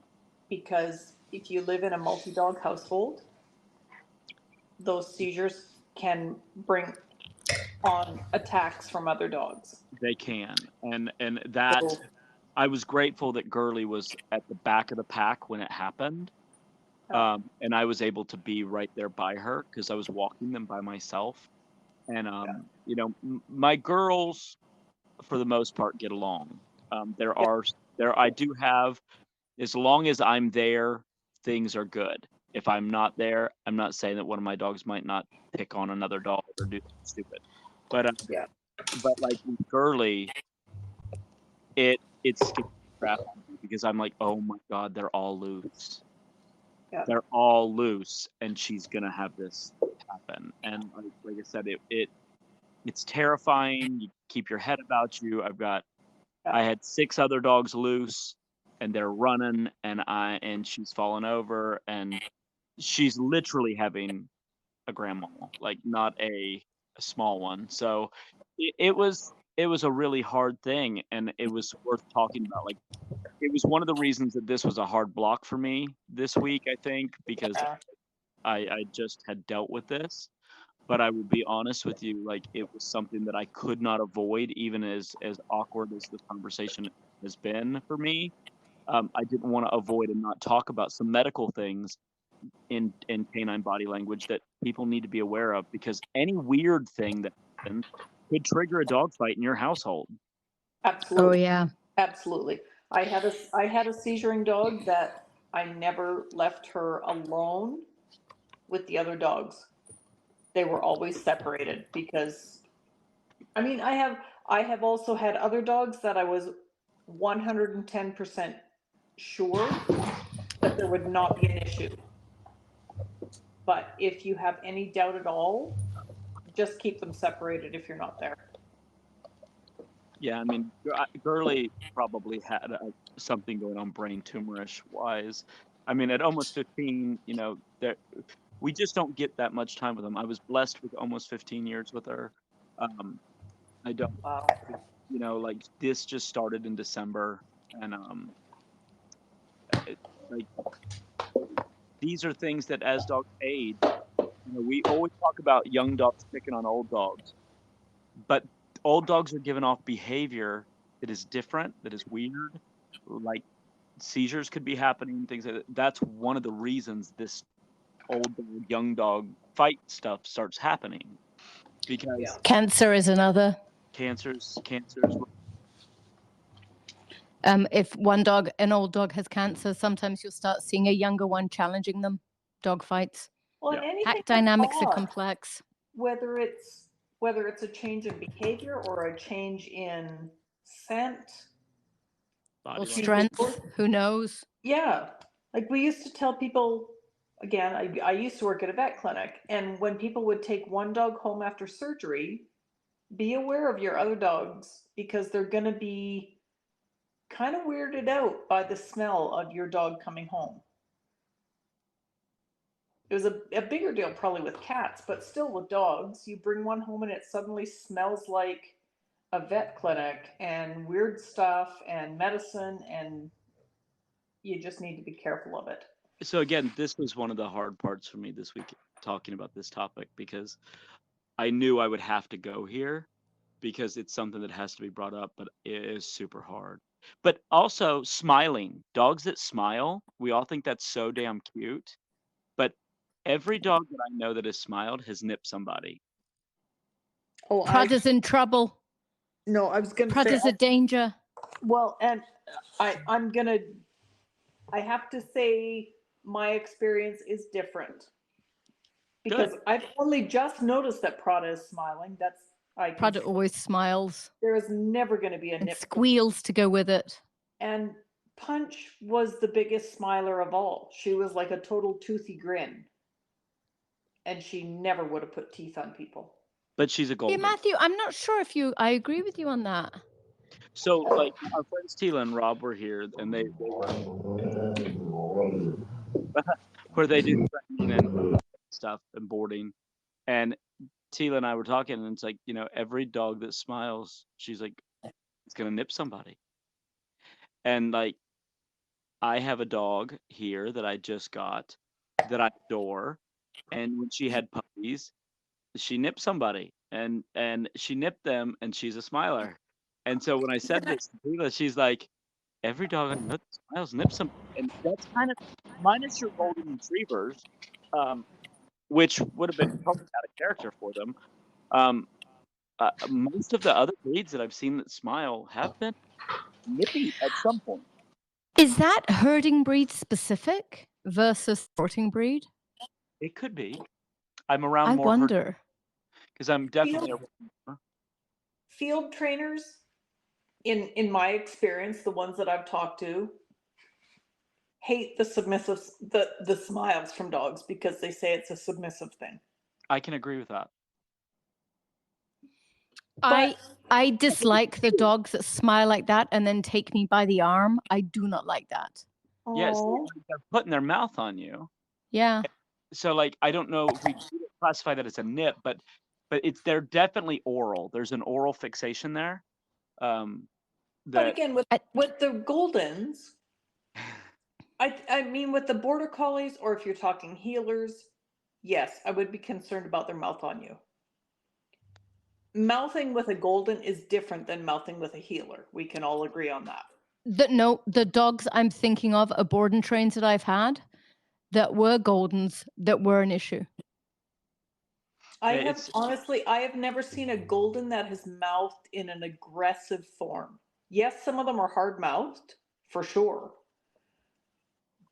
because if you live in a multi-dog household, those seizures can bring on attacks from other dogs. They can, and that I was grateful that Gurley was at the back of the pack when it happened, And I was able to be right there by her because I was walking them by myself. And my girls, for the most part, get along. I do have, as long as I'm there, things are good. If I'm not there, I'm not saying that one of my dogs might not pick on another dog or do something stupid. But like with Gurley, it's scary crap out of me because I'm like, oh my God, they're all loose. Yeah. They're all loose, and she's gonna have this happen. And like I said, it's terrifying. You keep your head about you. I had 6 other dogs loose, and they're running, and she's fallen over, and she's literally having a grandma, like not a small one. So it was a really hard thing, and it was worth talking about. Like, it was one of the reasons that this was a hard block for me this week, I think, because I just had dealt with this. But I will be honest with you, like, it was something that I could not avoid, even as awkward as the conversation has been for me. I didn't want to avoid and not talk about some medical things in canine body language that people need to be aware of, because any weird thing that happens could trigger a dog fight in your household. Absolutely. Oh yeah. Absolutely. I had a seizuring dog that I never left her alone with the other dogs. They were always separated because, I mean, I have also had other dogs that I was 110% sure that there would not be an issue. But if you have any doubt at all, just keep them separated if you're not there. Yeah, I mean, Gurley probably had something going on brain tumorish wise. I mean, at almost 15, we just don't get that much time with them. I was blessed with almost 15 years with her. I don't, Wow. like, this just started in December, and like, these are things that as dogs age, we always talk about young dogs picking on old dogs, but old dogs are giving off behavior that is different, that is weird, like seizures could be happening, things like that. That's one of the reasons this old dog, young dog fight stuff starts happening, because Cancer is another. cancers. If an old dog has cancer, sometimes you'll start seeing a younger one challenging them. Dog fights. Well, Yeah. anything Pack dynamics are odd, complex. whether it's a change in behavior or a change in scent Body Or language. strength, who knows? Yeah, like we used to tell people, again, I used to work at a vet clinic, and when people would take one dog home after surgery, be aware of your other dogs because they're going to be kind of weirded out by the smell of your dog coming home. It was a bigger deal probably with cats, but still with dogs, you bring one home and it suddenly smells like a vet clinic and weird stuff and medicine, and you just need to be careful of it. So again, this was one of the hard parts for me this week, talking about this topic, because I knew I would have to go here because it's something that has to be brought up, but it is super hard. But also smiling. Dogs that smile, we all think that's so damn cute, but every dog that I know that has smiled has nipped somebody. Oh, Prud is in trouble. No, I was going to Prud say. is a danger. Well, and I have to say my experience is different because Good. I've only just noticed that Prada is smiling. Prud always smiles. There is never going to be a and nip. Squeals to go with it. And Punch was the biggest smiler of all. She was like a total toothy grin. And she never would have put teeth on people. But she's a Hey, golden. Matthew, I'm not sure if I agree with you on that. So, like, our friends Tila and Rob were here, and they where they do training and stuff and boarding. And Tila and I were talking, and it's like, every dog that smiles, she's like, it's gonna nip somebody. And like, I have a dog here that I just got that I adore, and when she had puppies, she nipped somebody, and she nipped them, and she's a smiler. And so when I said this to Tila, she's like, every dog I know that smiles nips somebody. And that's kind of minus your golden retrievers, which would have been totally out of character for them. Most of the other breeds that I've seen that smile have been nippy at some point. Is that herding breed specific versus sporting breed? It could be. I'm around I more wonder. because I'm definitely Field trainers, in my experience, the ones that I've talked to, hate the submissive, the smiles from dogs because they say it's a submissive thing. I can agree with that. I dislike the dogs that smile like that and then take me by the arm. I do not like that. Yes, Oh, they're putting their mouth on you. Yeah. So like I don't know if we classify that as a nip, but they're definitely oral. There's an oral fixation there. but That again, with the Goldens, I mean, with the Border Collies, or if you're talking healers, yes, I would be concerned about their mouth on you. Mouthing with a Golden is different than mouthing with a healer. We can all agree on that. The dogs I'm thinking of are board and trains that I've had that were Goldens that were an issue. I have never seen a Golden that has mouthed in an aggressive form. Yes, some of them are hard mouthed, for sure.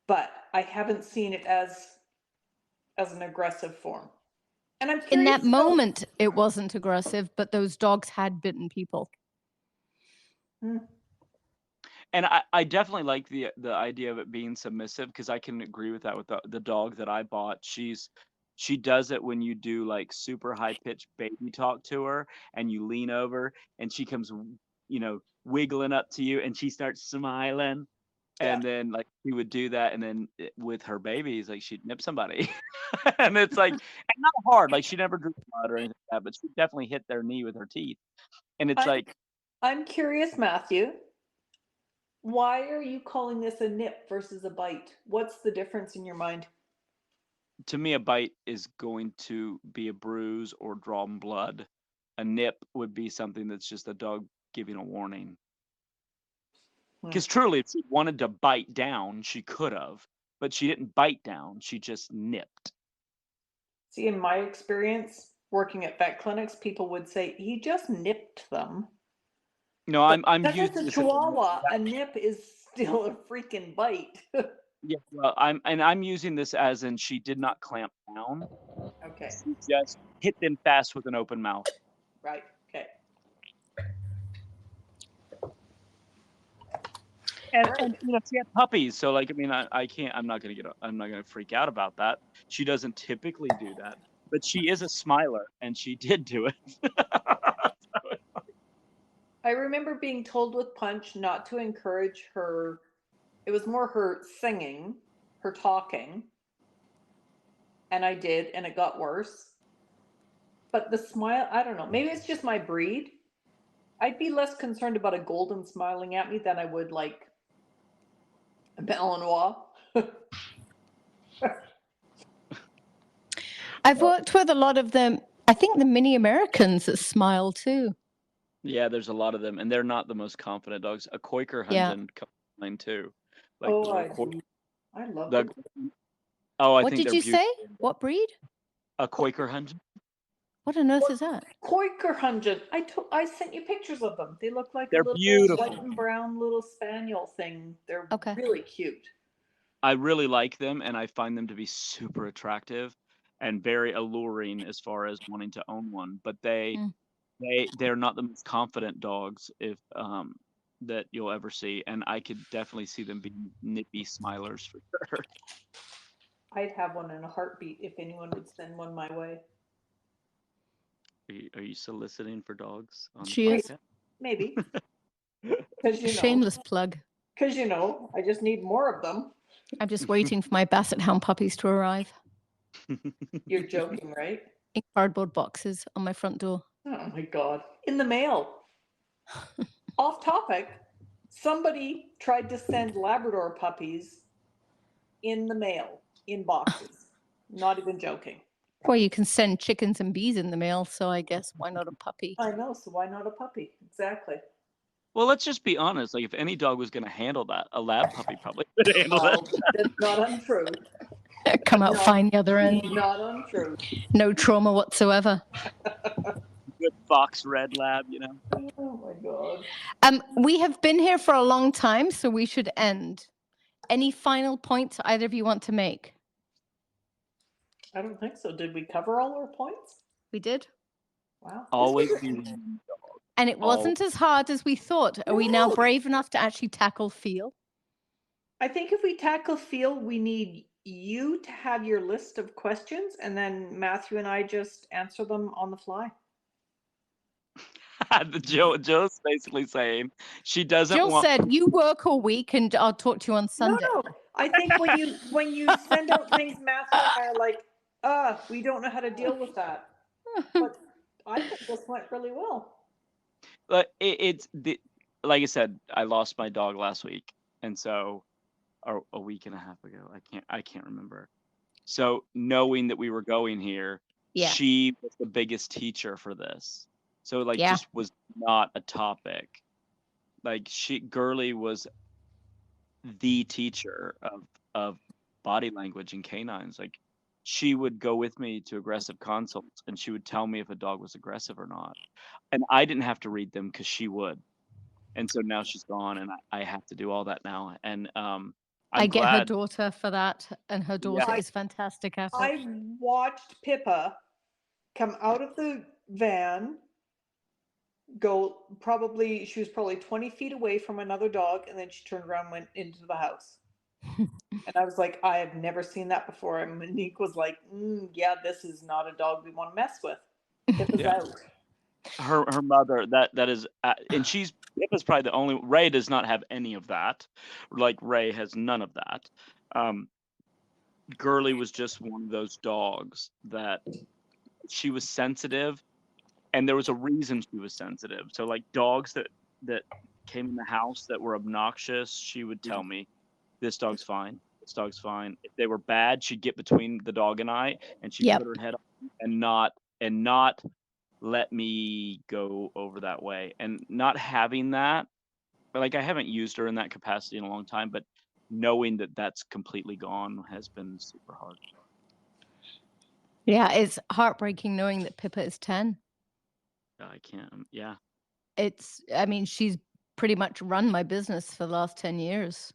But I haven't seen it as an aggressive form. And I'm curious In that moment, it wasn't aggressive, but those dogs had bitten people. And I definitely like the idea of it being submissive because I can agree with that with the dog that I bought. She does it when you do like super high pitched baby talk to her and you lean over and she comes, wiggling up to you and she starts smiling. Yeah. And then like she would do that and then with her babies, like she'd nip somebody. And it's like, and not hard, like she never drew blood or anything like that, but she definitely hit their knee with her teeth. And it's I'm curious, Matthew. Why are you calling this a nip versus a bite? What's the difference in your mind? To me, a bite is going to be a bruise or drawn blood. A nip would be something that's just a dog giving a warning. Because truly, if she wanted to bite down, she could have, but she didn't bite down. She just nipped. See, in my experience working at vet clinics, people would say he just nipped them. No, I'm Because using it's a this Chihuahua, a nip is still a freaking bite. Yeah, well, I'm using this as in she did not clamp down. Okay, She just hit them fast with an open mouth. right. Okay. And she had puppies, so like I mean I can't I'm not gonna freak out about that. She doesn't typically do that, but she is a smiler and she did do it. I remember being told with Punch not to encourage her. It was more her singing, her talking. And I did, and it got worse. But the smile, I don't know. Maybe it's just my breed. I'd be less concerned about a Golden smiling at me than I would like a Malinois. I've worked with a lot of them. I think the mini Americans that smile too. Yeah, there's a lot of them, and they're not the most confident dogs. A Quaker Yeah. Huntington comes to mind too. Like I love the, it. oh, I What think did they're you say? beautiful. What breed? A Quaker Huntington. What on earth is that? Quaker Huntington. I sent you pictures of them. They look like They're a little beautiful. white and brown little spaniel thing. They're Okay. really cute. I really like them, and I find them to be super attractive and very alluring as far as wanting to own one. But they're not the most confident dogs if that you'll ever see, and I could definitely see them being nippy smilers for sure. I'd have one in a heartbeat if anyone would send one my way. Are you soliciting for dogs? She is. Maybe. Because Shameless plug. Because I just need more of them. I'm just waiting for my Basset Hound puppies to arrive You're joking, right? in cardboard boxes on my front door. Oh my God. In the mail. Off topic, somebody tried to send Labrador puppies in the mail, in boxes. Not even joking. Well, you can send chickens and bees in the mail, so I guess why not a puppy? I know, so why not a puppy? Exactly. Well, let's just be honest. Like, if any dog was going to handle that, a lab puppy probably could handle that. Oh, that's not untrue. Come out No. fine the other end. Not untrue. No trauma whatsoever. Good fox red lab, Oh my God. We have been here for a long time, so we should end. Any final points either of you want to make? I don't think so. Did we cover all our points? We did. Wow. Always This be. was- And it wasn't as hard as we thought. Are we now No. brave enough to actually tackle feel? I think if we tackle feel, we need you to have your list of questions, and then Matthew and I just answer them on the fly. Joe's basically saying she doesn't Jill want. said, "You work all week, and I'll talk to you on Sunday." No. I think when you send out things, Matthew and I are like, we don't know how to deal with that. But I think this went really well. But like I said, I lost my dog last week, and so, or a week and a half ago, I can't remember. So knowing that we were going here, Yeah. she was the biggest teacher for this. So like, Yeah. just was not a topic. Like Gurley was the teacher of body language and canines. Like, she would go with me to aggressive consults, and she would tell me if a dog was aggressive or not. And I didn't have to read them because she would. And so now she's gone, and I have to do all that now. And I get her glad. daughter for that, and her daughter Yeah. is fantastic at it. I watched Pippa come out of the van, she was probably 20 feet away from another dog, and then she turned around and went into the house. And I was like, I have never seen that before. And Monique was like, yeah, this is not a dog we want to mess with. Pippa's Yeah. out. Her mother, that is, and Pippa's probably the only. Ray does not have any of that. Like, Ray has none of that. Gurley was just one of those dogs that she was sensitive, and there was a reason she was sensitive. So like, dogs that came in the house that were obnoxious, she would tell me, this dog's fine. This dog's fine. If they were bad, she'd get between the dog and I, and she'd put her head up and not let me go over that way. And not having that, like, I haven't used her in that capacity in a long time, but knowing that that's completely gone has been super hard. Yeah, it's heartbreaking knowing that Pippa is 10. I can't. Yeah. I mean, she's pretty much run my business for the last 10 years.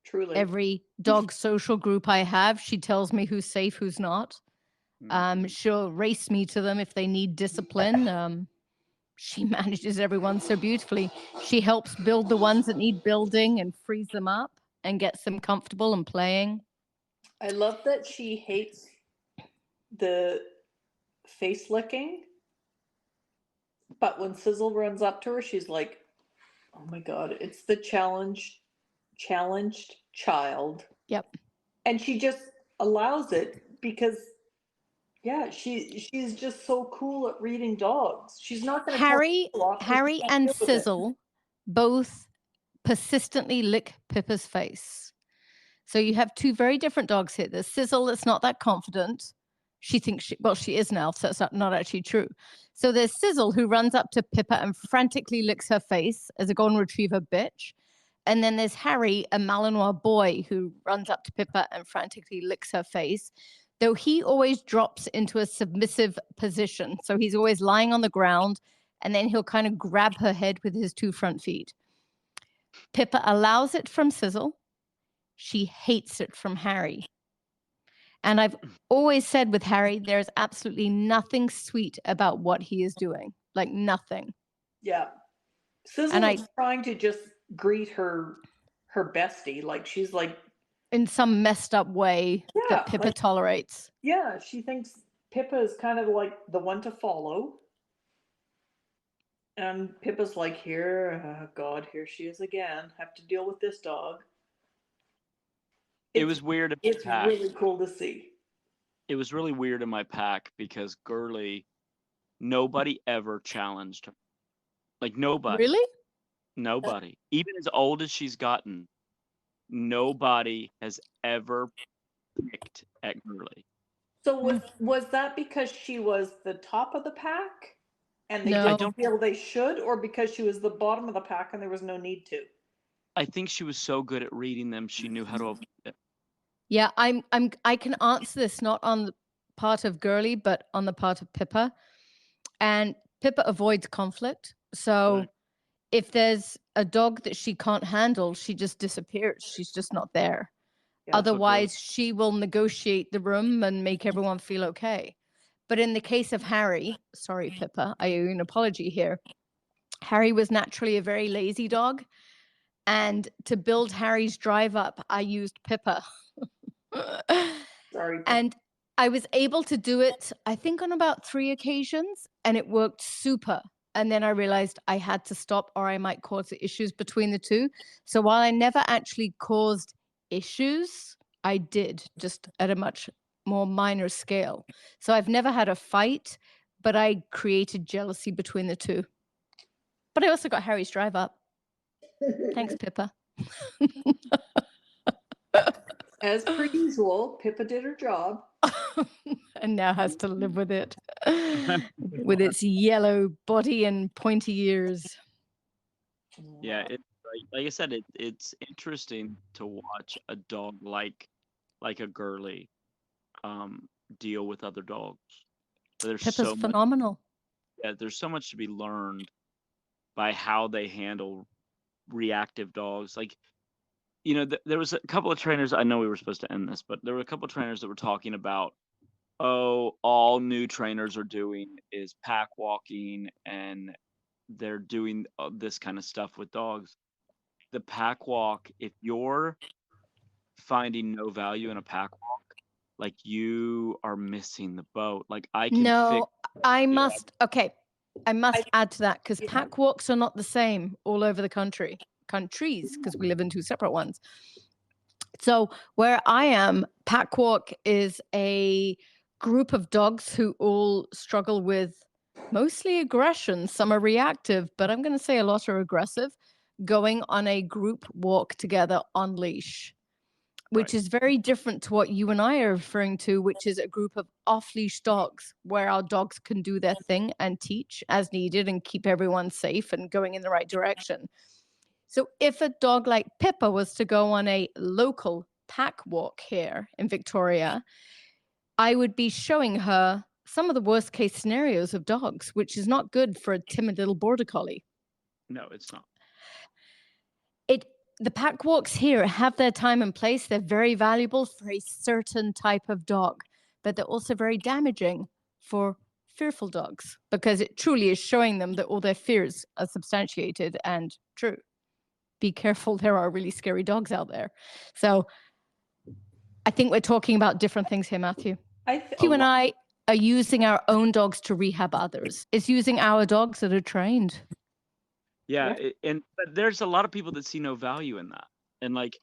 Truly. Every dog social group I have, she tells me who's safe, who's not. She'll race me to them if they need discipline. She manages everyone so beautifully. She helps build the ones that need building and frees them up and gets them comfortable and playing. I love that she hates the face licking, but when Sizzle runs up to her, she's like, oh my God, it's the challenged child. Yep. And she just allows it because, yeah, she's just so cool at reading dogs. She's not going to Harry and Sizzle both persistently lick Pippa's face. So you have two very different dogs here. There's Sizzle that's not that confident. She thinks she is now, so it's not actually true. So there's Sizzle, who runs up to Pippa and frantically licks her face as a golden retriever bitch. And then there's Harry, a Malinois boy, who runs up to Pippa and frantically licks her face, though he always drops into a submissive position. So he's always lying on the ground, and then he'll kind of grab her head with his two front feet. Pippa allows it from Sizzle. She hates it from Harry. And I've always said with Harry, there's absolutely nothing sweet about what he is doing. Like, nothing. Yeah. Sizzle is trying to just greet her bestie. Like, she's like, in some messed up way that Pippa tolerates. Yeah, she thinks Pippa is kind of like the one to follow. And Pippa's like, oh God, here she is again. Have to deal with this dog. It was weird. It's really cool to see. It was really weird in my pack because Gurley, nobody ever challenged her. Like, nobody. Really? Nobody. Even as old as she's gotten, nobody has ever picked at Gurley. So was that because she was the top of the pack? and they No. didn't feel they should, or because she was the bottom of the pack and there was no need to? I think she was so good at reading them, she knew how to avoid it. Yeah, I can answer this not on the part of Girly, but on the part of Pippa. And Pippa avoids conflict. So Right. if there's a dog that she can't handle, she just disappears. She's just not there. Yeah. Otherwise, she will negotiate the room and make everyone feel okay. But in the case of Harry, sorry, Pippa, I owe you an apology here. Harry was naturally a very lazy dog. And to build Harry's drive up, I used Pippa. Sorry. And I was able to do it, I think, on about 3 occasions, and it worked super. And then I realized I had to stop or I might cause issues between the two. So while I never actually caused issues, I did, just at a much more minor scale. So I've never had a fight, but I created jealousy between the two. But I also got Harry's drive up. Thanks, Pippa. As per usual, Pippa did her job. And now has to live with it, with its yellow body and pointy ears. Yeah, like I said, it's interesting to watch a dog like a Girly deal with other dogs. There's Pippa's so much, phenomenal. there's so much to be learned by how they handle reactive dogs. Like, there was a couple of trainers. I know we were supposed to end this, but there were a couple of trainers that were talking about, all new trainers are doing is pack walking, and they're doing this kind of stuff with dogs. The pack walk, if you're finding no value in a pack walk, like, you are missing the boat. Like, I can fix. No, I Yeah. must, okay, I must I- add to that because yeah. pack walks are not the same all over the countries, because we live in 2 separate ones. So where I am, pack walk is a group of dogs who all struggle with mostly aggression. Some are reactive, but I'm going to say a lot are aggressive, going on a group walk together on leash, which Right. is very different to what you and I are referring to, which is a group of off-leash dogs where our dogs can do their thing and teach as needed and keep everyone safe and going in the right direction. So if a dog like Pippa was to go on a local pack walk here in Victoria, I would be showing her some of the worst case scenarios of dogs, which is not good for a timid little border collie. No, it's not. The pack walks here have their time and place. They're very valuable for a certain type of dog, but they're also very damaging for fearful dogs because it truly is showing them that all their fears are substantiated and true. Be careful, there are really scary dogs out there. So I think we're talking about different things here, Matthew. You and I are using our own dogs to rehab others. It's using our dogs that are trained. Yeah, but there's a lot of people that see no value in that, and like,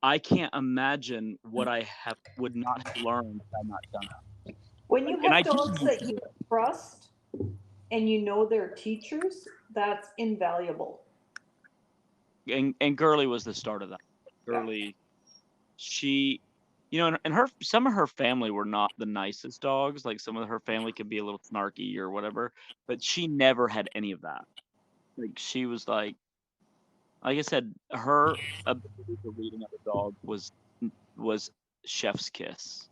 I can't imagine what I would not have learned had I not done it. When you And have dogs that you trust and you know they're teachers, that's invaluable. And Girly was the start of that. Girly, she, and some of her family were not the nicest dogs. Like, some of her family could be a little snarky or whatever, but she never had any of that. Like, she was like I said, her ability to read another dog was chef's kiss,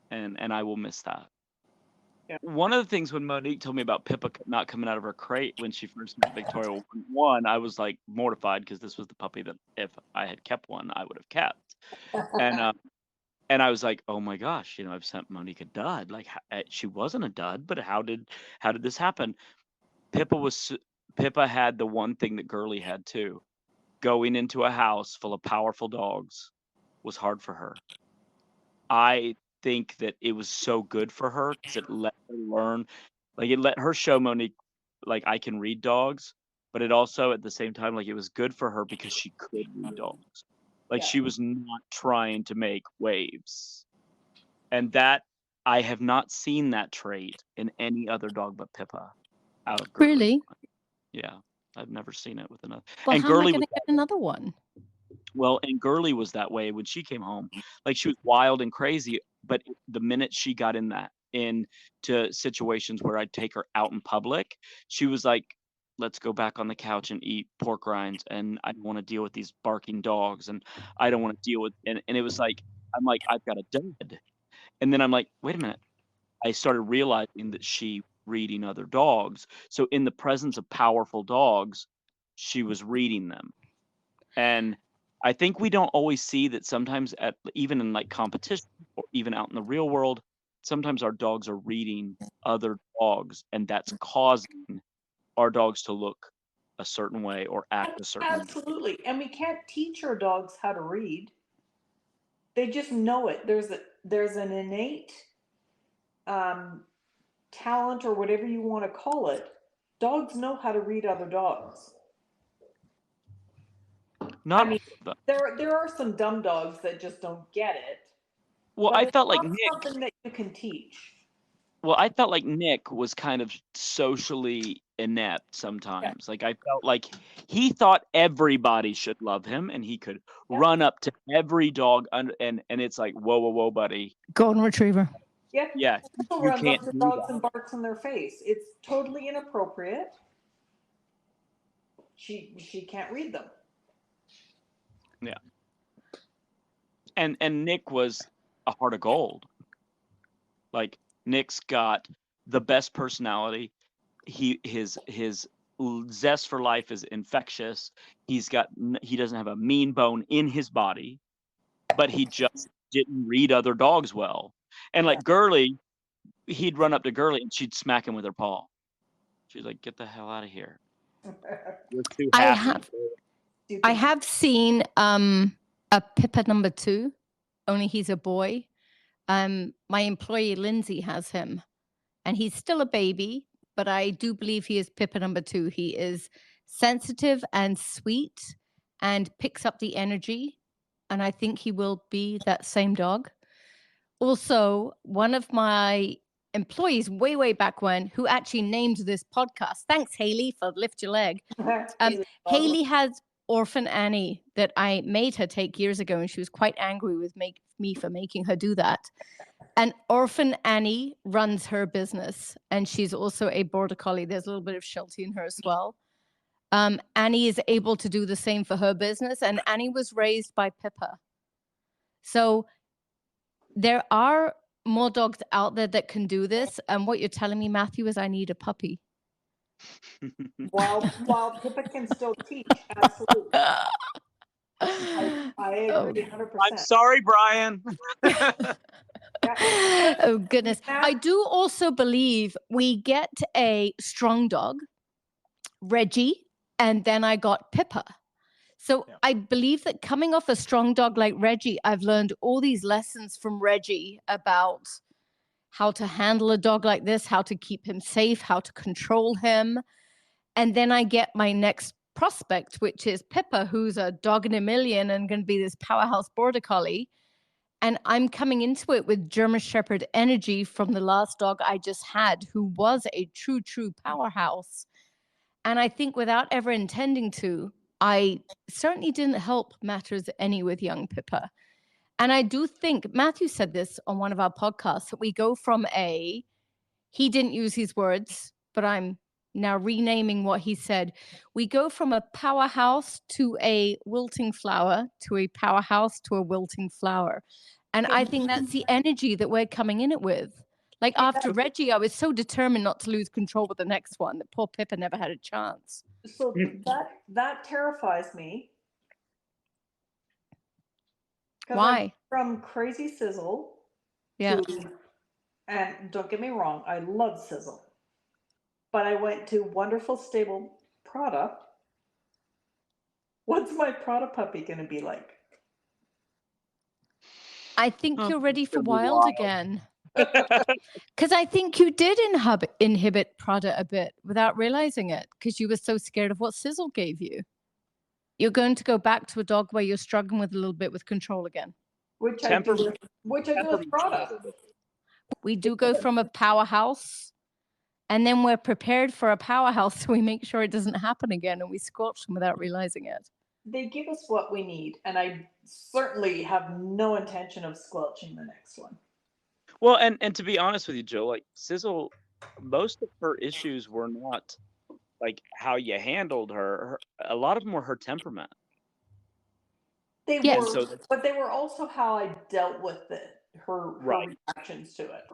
and I will miss that. Yeah. One of the things when Monique told me about Pippa not coming out of her crate when she first met Victoria, one, I was like mortified because this was the puppy that if I had kept one, I would have kept, and I was like, oh my gosh, I've sent Monique a dud. Like, she wasn't a dud, but how did this happen? Pippa had the one thing that Girly had too. Going into a house full of powerful dogs was hard for her. I think that it was so good for her because it let her learn, like, it let her show Monique, like, I can read dogs, but it also at the same time, like, it was good for her because she could read dogs. Like, she was not trying to make waves. And that, I have not seen that trait in any other dog but Pippa out of Girly. Really? Yeah, I've never seen it with another. Well, And how am I Girly going was to get another one? Well, and Girly was that way when she came home. Like, she was wild and crazy, but the minute she got in into situations where I'd take her out in public, she was like, let's go back on the couch and eat pork rinds, and I don't want to deal with these barking dogs, and I don't want to deal with, and it was like, I'm like, I've got a dud. And then I'm like, wait a minute. I started realizing that she reading other dogs. So in the presence of powerful dogs, she was reading them. And I think we don't always see that sometimes even in like competition or even out in the real world, sometimes our dogs are reading other dogs, and that's causing our dogs to look a certain way or act a certain way. Absolutely. And we can't teach our dogs how to read. They just know it. There's an innate talent, or whatever you want to call it. Dogs know how to read other dogs. Not I mean, there are some dumb dogs that just don't get it. well, But I it's felt like not Nick. something that you can teach. Well, I felt like Nick was kind of socially inept sometimes. Like I felt like he thought everybody should love him, and he could run up to every dog and it's like, whoa, buddy. Golden Retriever. Yeah. Yeah, Crystal you runs can't up to do dogs that. and barks in their face. It's totally inappropriate. She can't read them. Yeah. And Nick was a heart of gold. Like Nick's got the best personality. His zest for life is infectious. He doesn't have a mean bone in his body, but he just didn't read other dogs well. And like Gurley, he'd run up to Gurley and she'd smack him with her paw. She's like, "Get the hell out of here." You're too happy. I have seen a Pippa number 2, only he's a boy. My employee Lindsay has him, and he's still a baby, but I do believe he is Pippa number 2. He is sensitive and sweet and picks up the energy, and I think he will be that same dog. Also, one of my employees way back when, who actually named this podcast, thanks Haley for Lift Your Leg. Haley has Orphan Annie that I made her take years ago, and she was quite angry with me for making her do that. And Orphan Annie runs her business, and she's also a border collie. There's a little bit of Sheltie in her as well. Annie is able to do the same for her business, and Annie was raised by Pippa. So there are more dogs out there that can do this. And what you're telling me, Matthew, is I need a puppy. While Pippa can still teach, absolutely. I agree 100%. I'm sorry, Brian. Oh, goodness. I do also believe we get a strong dog, Reggie, and then I got Pippa. So I believe that coming off a strong dog like Reggie, I've learned all these lessons from Reggie about how to handle a dog like this, how to keep him safe, how to control him. And then I get my next prospect, which is Pippa, who's a dog in a million and going to be this powerhouse border collie. And I'm coming into it with German Shepherd energy from the last dog I just had, who was a true powerhouse. And I think without ever intending to, I certainly didn't help matters any with young Pippa. And I do think, Matthew said this on one of our podcasts, that we go from he didn't use his words, but I'm now renaming what he said. We go from a powerhouse to a wilting flower, to a powerhouse to a wilting flower. And I think that's the energy that we're coming in it with. Like after Reggie, I was so determined not to lose control with the next one that poor Pippa never had a chance. So that terrifies me. Why? From Crazy Sizzle to, and don't get me wrong, I love Sizzle. But I went to Wonderful Stable Prada. What's my Prada puppy going to be like? I think you're ready for wild again. Because I think you did inhibit Prada a bit without realizing it, because you were so scared of what Sizzle gave you. You're going to go back to a dog where you're struggling with a little bit with control again. Which I do with Prada. We do go from a powerhouse, and then we're prepared for a powerhouse, so we make sure it doesn't happen again, and we squelch them without realizing it. They give us what we need, and I certainly have no intention of squelching the next one. Well, and to be honest with you, Jill, like Sizzle, most of her issues were not like how you handled her. A lot of them were her temperament. They Yes. were, And so but they were also how I dealt with her Right. reactions to it.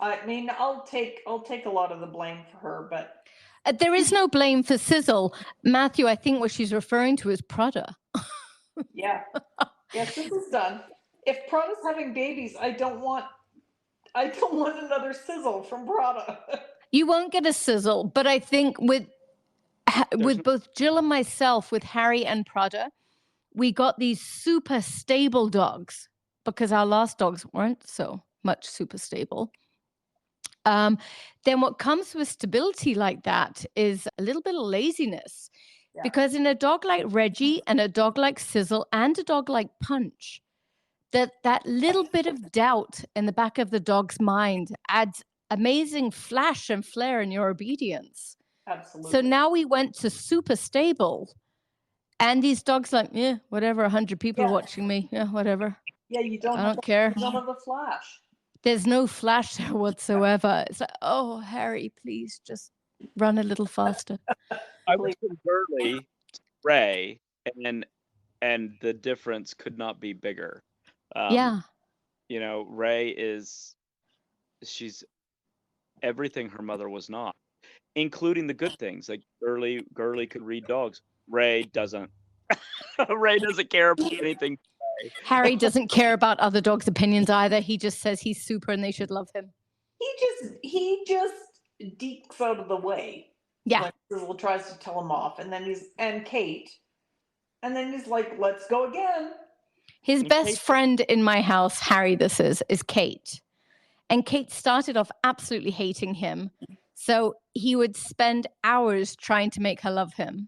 I mean, I'll take a lot of the blame for her, but There is no blame for Sizzle. Matthew, I think what she's referring to is Prada. yeah, yes, this is done. If Prada's having babies, I don't want another Sizzle from Prada. You won't get a Sizzle, but I think with There's both Jill and myself, with Harry and Prada, we got these super stable dogs because our last dogs weren't so much super stable. Then what comes with stability like that is a little bit of laziness. Yeah. Because in a dog like Reggie and a dog like Sizzle and a dog like Punch, that little bit of doubt in the back of the dog's mind adds amazing flash and flare in your obedience. Absolutely. So now we went to super stable, and these dogs like, yeah, whatever, 100 people Yeah. watching me, yeah, whatever. Yeah, you don't. I don't care. You don't have the flash. There's no flash there whatsoever. It's like, oh, Harry, please just run a little faster. I was from Burley to Ray, and the difference could not be bigger. Yeah. You know, Ray she's everything her mother was not, including the good things. Like Gurley could read dogs. Ray doesn't. Ray doesn't care about anything. Harry doesn't care about other dogs' opinions either. He just says he's super and they should love him. He just dekes out of the way. Yeah. When Sizzle tries to tell him off, and then Kate, and then he's like, "Let's go again." His And best Kate- friend in my house, Harry, this is Kate. And Kate started off absolutely hating him. So he would spend hours trying to make her love him.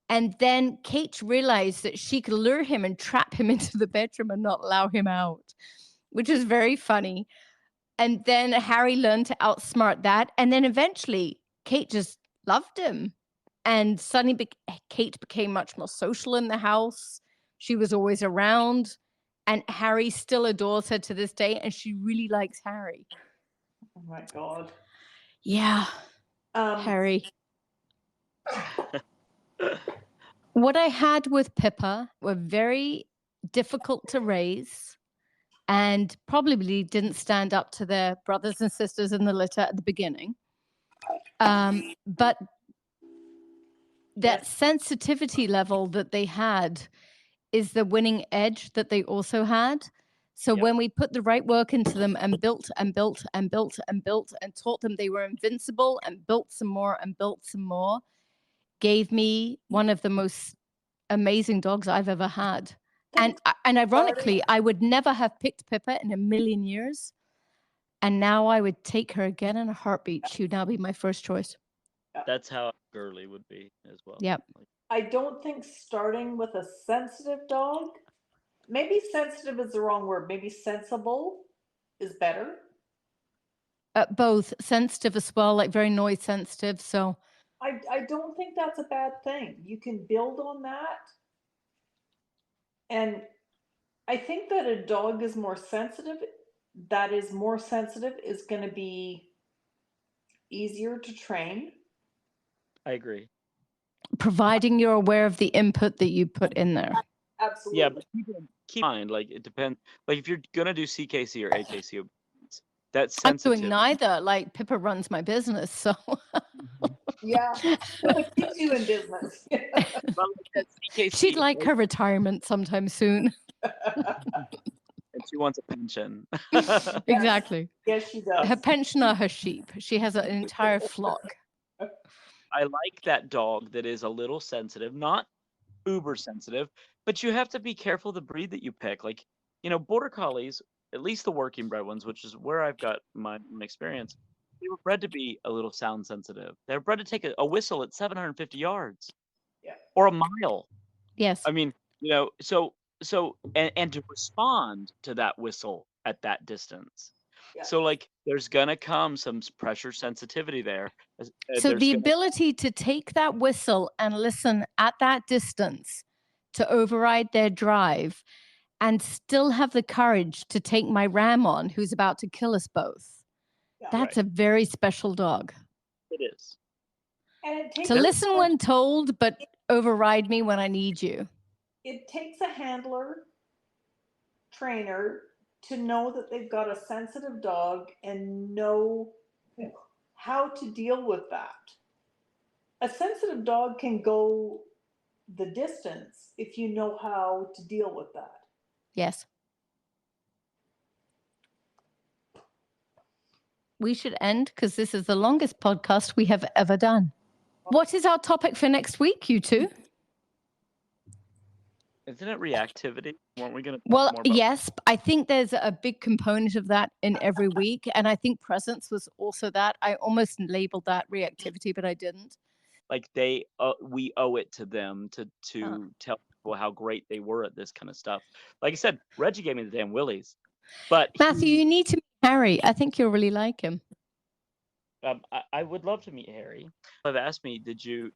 And then Kate realized that she could lure him and trap him into the bedroom and not allow him out, which is very funny. And then Harry learned to outsmart that. And then eventually Kate just loved him. And suddenly Kate became much more social in the house. She was always around. And Harry still adores her to this day. And she really likes Harry. Oh my God. Yeah. Harry. What I had with Pippa were very difficult to raise and probably didn't stand up to their brothers and sisters in the litter at the beginning. But that sensitivity level that they had is the winning edge that they also had. So when we put the right work into them and built and built and built and built and taught them they were invincible and built some more and built some more, gave me one of the most amazing dogs I've ever had. And ironically, I would never have picked Pippa in a million years. And now I would take her again in a heartbeat. She would now be my first choice. That's how Gurley would be as well. Yep. I don't think starting with a sensitive dog, maybe sensitive is the wrong word, maybe sensible is better. Both sensitive as well, like very noise sensitive. So I don't think that's a bad thing. You can build on that. And I think that a dog is more sensitive, is going to be easier to train. I agree. providing you're aware of the input that you put in there. Absolutely. Yeah, but keep in mind, like it depends. Like if you're gonna do CKC or AKC, that's I'm sensitive. doing neither. Like Pippa runs my business, so Yeah, it keeps you in business. But like that CKC, she'd like her retirement sometime soon. and she wants a pension. Exactly. Yes, she does. Her pension are her sheep. She has an entire flock. I like that dog that is a little sensitive, not uber sensitive, but you have to be careful the breed that you pick. Like, you know, border collies, at least the working bred ones, which is where I've got my experience, they were bred to be a little sound sensitive. They're bred to take a whistle at 750 yards. Yeah. Or a mile. Yes. I mean, you know, and to respond to that whistle at that distance. Yeah. So like there's gonna come some pressure sensitivity there. So the ability to take that whistle and listen at that distance to override their drive and still have the courage to take my ram on who's about to kill us both. Yeah. That's a very special dog. It is. And it takes To listen when told, but override me when I need you. It takes a handler, trainer, to know that they've got a sensitive dog and know how to deal with that. A sensitive dog can go the distance if you know how to deal with that. Yes. We should end because this is the longest podcast we have ever done. What is our topic for next week, you two? Isn't it reactivity? Weren't we going to talk Well, more about yes, I think there's a big component of that in every week. And I think presence was also that. I almost labeled that reactivity, but I didn't. like we owe it to them to tell people how great they were at this kind of stuff. Like I said, Reggie gave me the damn willies. But Matthew, you need to meet Harry. I think you'll really like him. I would love to meet Harry. They've asked me, did you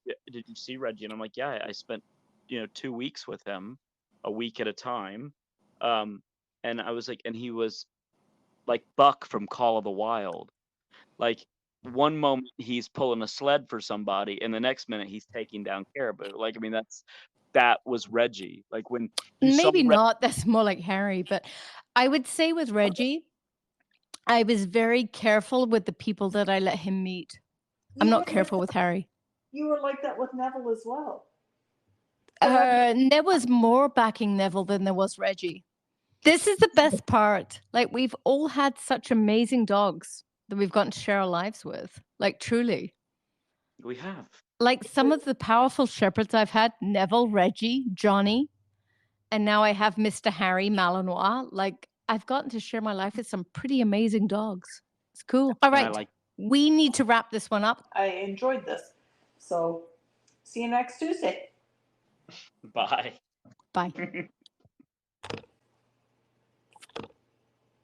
see Reggie? And I'm like, yeah, I spent 2 weeks with him, a week at a time. And I was like, and he was like Buck from Call of the Wild. Like one moment he's pulling a sled for somebody, and the next minute he's taking down caribou. Like, I mean, that was Reggie. Like when maybe not, that's more like Harry, but I would say with Reggie, I was very careful with the people that I let him meet. I'm not careful with Harry. You were like that with Neville as well. There was more backing Neville than there was Reggie. This is the best part. Like, we've all had such amazing dogs that we've gotten to share our lives with. Like, truly. We have. Like, some of the powerful shepherds I've had, Neville, Reggie, Johnny, and now I have Mr. Harry Malinois. Like, I've gotten to share my life with some pretty amazing dogs. It's cool. All right. We need to wrap this one up. I enjoyed this. So, see you next Tuesday. Bye. Bye.